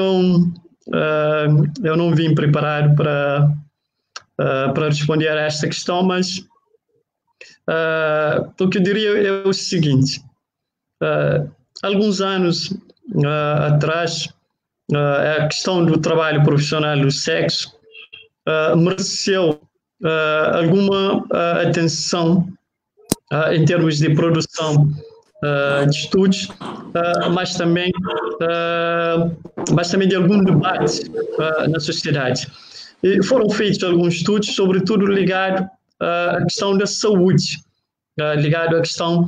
não vim preparado para responder a esta questão, mas o que eu diria é o seguinte. Alguns anos atrás, a questão do trabalho profissional do sexo mereceu alguma atenção em termos de produção de estudos, mas também de algum debate na sociedade. E foram feitos alguns estudos, sobretudo ligado à questão da saúde, ligado à questão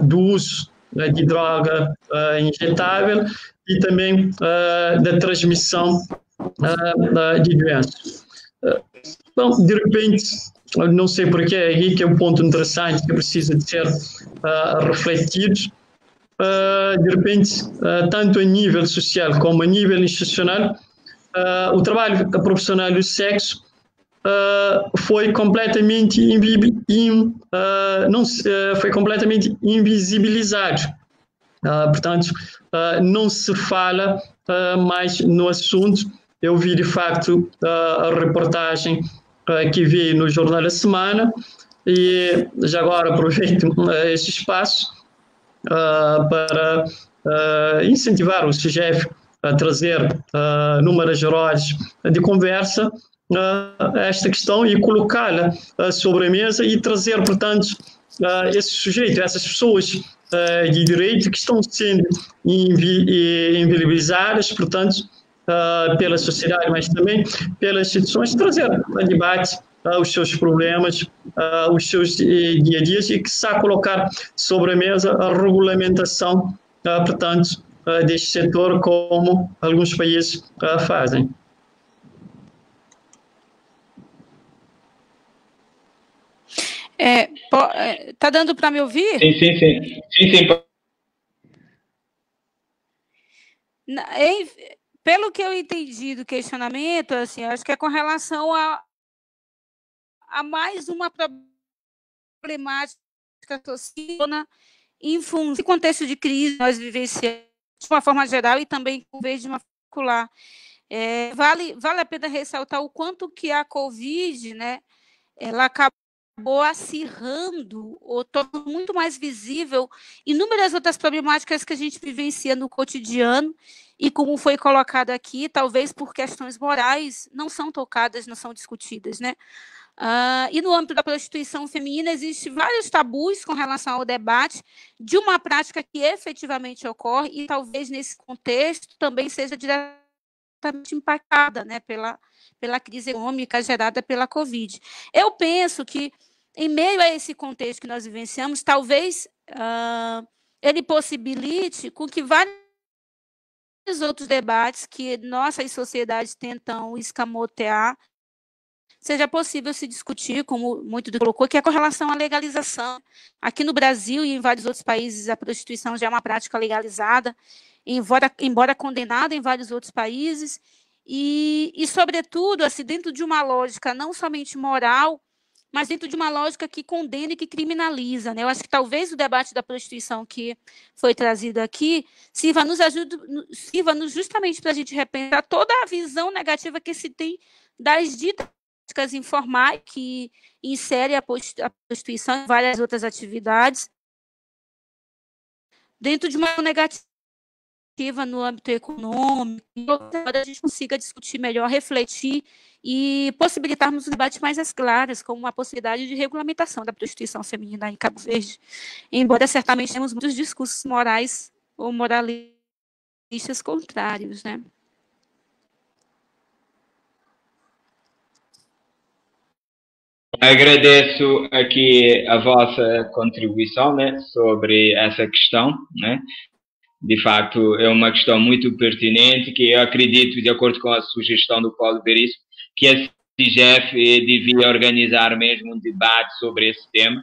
do uso de droga injetável e também da transmissão de doenças. Bom, de repente, não sei porque é aí que é um ponto interessante que precisa de ser refletido. De repente, tanto a nível social como a nível institucional, o trabalho profissional do sexo foi completamente invisibilizado. Portanto, não se fala mais no assunto. Eu vi, de facto, a reportagem que vi no Jornal da Semana e já agora aproveito este espaço para incentivar o CIGEF a trazer números horas de conversa esta questão e colocá-la sobre a mesa e trazer, portanto, esse sujeito, essas pessoas de direito que estão sendo invisibilizadas, portanto, pela sociedade, mas também pelas instituições, trazer a debate os seus problemas, os seus dia a dias e que está a colocar sobre a mesa a regulamentação, portanto, deste setor, como alguns países fazem. Tá dando para me ouvir? Sim. Pelo que eu entendi do questionamento, assim, acho que é com relação a mais uma problemática social em função do contexto de crise nós vivenciamos de uma forma geral e também, talvez, de uma particular. Vale a pena ressaltar o quanto que a Covid, né, ela acabou acirrando ou tornando muito mais visível inúmeras outras problemáticas que a gente vivencia no cotidiano e, como foi colocado aqui, talvez por questões morais, não são tocadas, não são discutidas, né? E no âmbito da prostituição feminina, existem vários tabus com relação ao debate de uma prática que efetivamente ocorre e talvez nesse contexto também seja diretamente impactada, né, pela crise econômica gerada pela Covid. Eu penso que, em meio a esse contexto que nós vivenciamos, talvez ele possibilite com que vários outros debates que nossas sociedades tentam escamotear seja possível se discutir, como muito do colocou, que é com relação à legalização. Aqui no Brasil e em vários outros países, a prostituição já é uma prática legalizada, embora condenada em vários outros países, e sobretudo, assim, dentro de uma lógica não somente moral, mas dentro de uma lógica que condena e que criminaliza, né? Eu acho que talvez o debate da prostituição que foi trazido aqui sirva justamente para a gente repensar toda a visão negativa que se tem das ditas informais que insere a prostituição e várias outras atividades dentro de uma negativa no âmbito econômico, para a gente consiga discutir melhor, refletir e possibilitarmos um debate mais claras, como uma possibilidade de regulamentação da prostituição feminina em Cabo Verde, embora certamente temos muitos discursos morais ou moralistas contrários, né? Agradeço aqui a vossa contribuição, né, sobre essa questão, né? De facto, é uma questão muito pertinente que eu acredito, de acordo com a sugestão do Paulo Veríssimo, que a CIGEF devia organizar mesmo um debate sobre esse tema.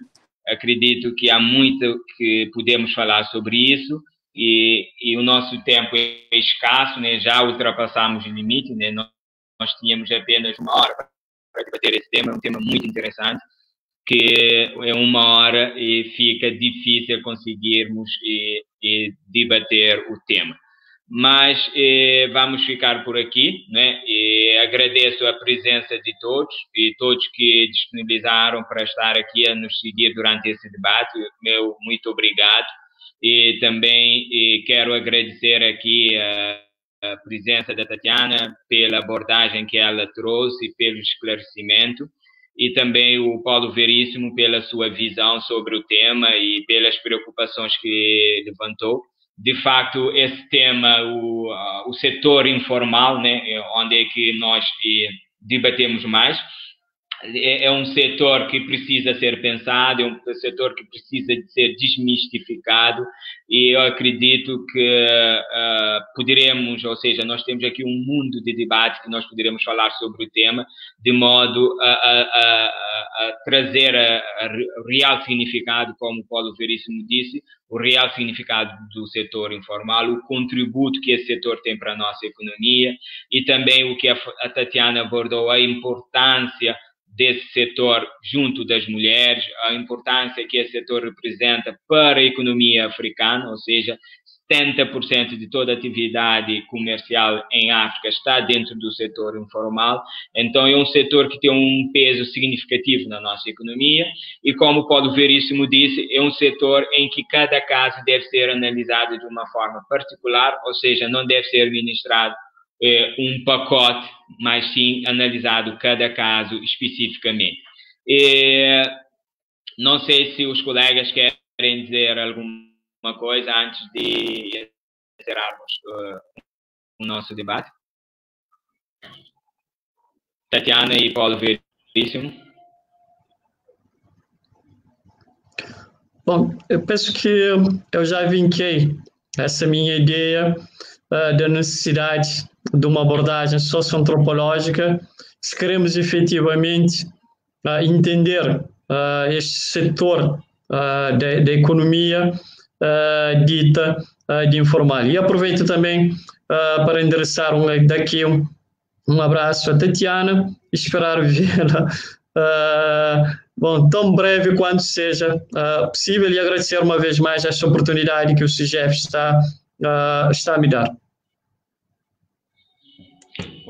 Acredito que há muito que podemos falar sobre isso e o nosso tempo é escasso, né? Já ultrapassamos o limite, né? Nós tínhamos apenas uma hora para debater esse tema, é um tema muito interessante, que é uma hora e fica difícil conseguirmos debater o tema. Mas vamos ficar por aqui, né? Agradeço a presença de todos e todos que disponibilizaram para estar aqui a nos seguir durante esse debate. Meu muito obrigado. E também quero agradecer aqui a presença da Tatiana pela abordagem que ela trouxe e pelo esclarecimento, e também o Paulo Veríssimo pela sua visão sobre o tema e pelas preocupações que levantou. De facto, esse tema, o setor informal, né, onde é que nós debatemos mais, é um setor que precisa ser pensado, é um setor que precisa de ser desmistificado, e eu acredito que poderemos, ou seja, nós temos aqui um mundo de debate que nós poderemos falar sobre o tema, de modo a trazer o real significado, como o Paulo Veríssimo disse, o real significado do setor informal, o contributo que esse setor tem para a nossa economia, e também o que a Tatiana abordou, a importância desse setor junto das mulheres, a importância que esse setor representa para a economia africana, ou seja, 70% de toda a atividade comercial em África está dentro do setor informal. Então, é um setor que tem um peso significativo na nossa economia e, como o Paulo Veríssimo disse, é um setor em que cada caso deve ser analisado de uma forma particular, ou seja, não deve ser ministrado um pacote, mas sim analisado cada caso especificamente. Não sei se os colegas querem dizer alguma coisa antes de encerrarmos o nosso debate. Tatiana e Paulo Veríssimo. Bom, eu penso que eu já vinquei essa minha ideia da necessidade de uma abordagem socioantropológica, se queremos efetivamente entender este setor da economia dita de informal. E aproveito também para endereçar daqui um abraço a Tatiana, esperar vê-la tão breve quanto seja possível, e agradecer uma vez mais esta oportunidade que o CIGEF está a me dar.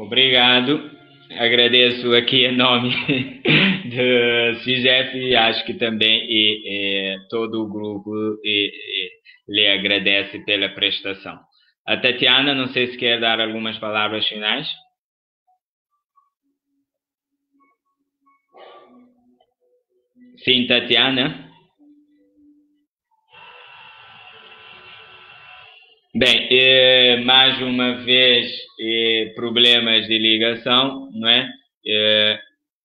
Obrigado. Agradeço aqui em nome do CIGEF e acho que também todo o grupo lhe agradece pela prestação. A Tatiana, não sei se quer dar algumas palavras finais. Sim, Tatiana. Bem, mais uma vez, problemas de ligação, não é?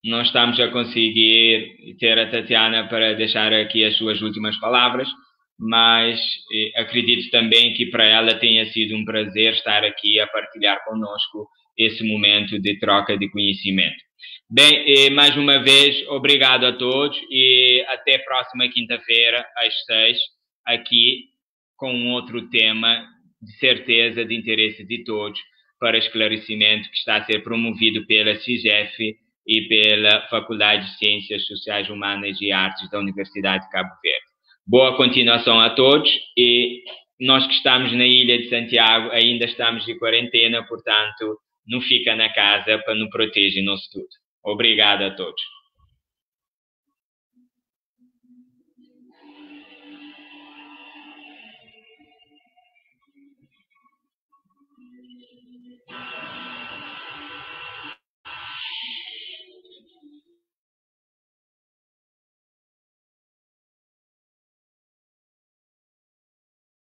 Não estamos a conseguir ter a Tatiana para deixar aqui as suas últimas palavras, mas acredito também que para ela tenha sido um prazer estar aqui a partilhar conosco esse momento de troca de conhecimento. Bem, mais uma vez, obrigado a todos e até próxima quinta-feira, às 6, aqui com um outro tema de certeza de interesse de todos para esclarecimento que está a ser promovido pela CIGEF e pela Faculdade de Ciências Sociais Humanas e Artes da Universidade de Cabo Verde. Boa continuação a todos e nós que estamos na Ilha de Santiago ainda estamos de quarentena, portanto, não fica na casa para nos proteger no estudo. Obrigado a todos.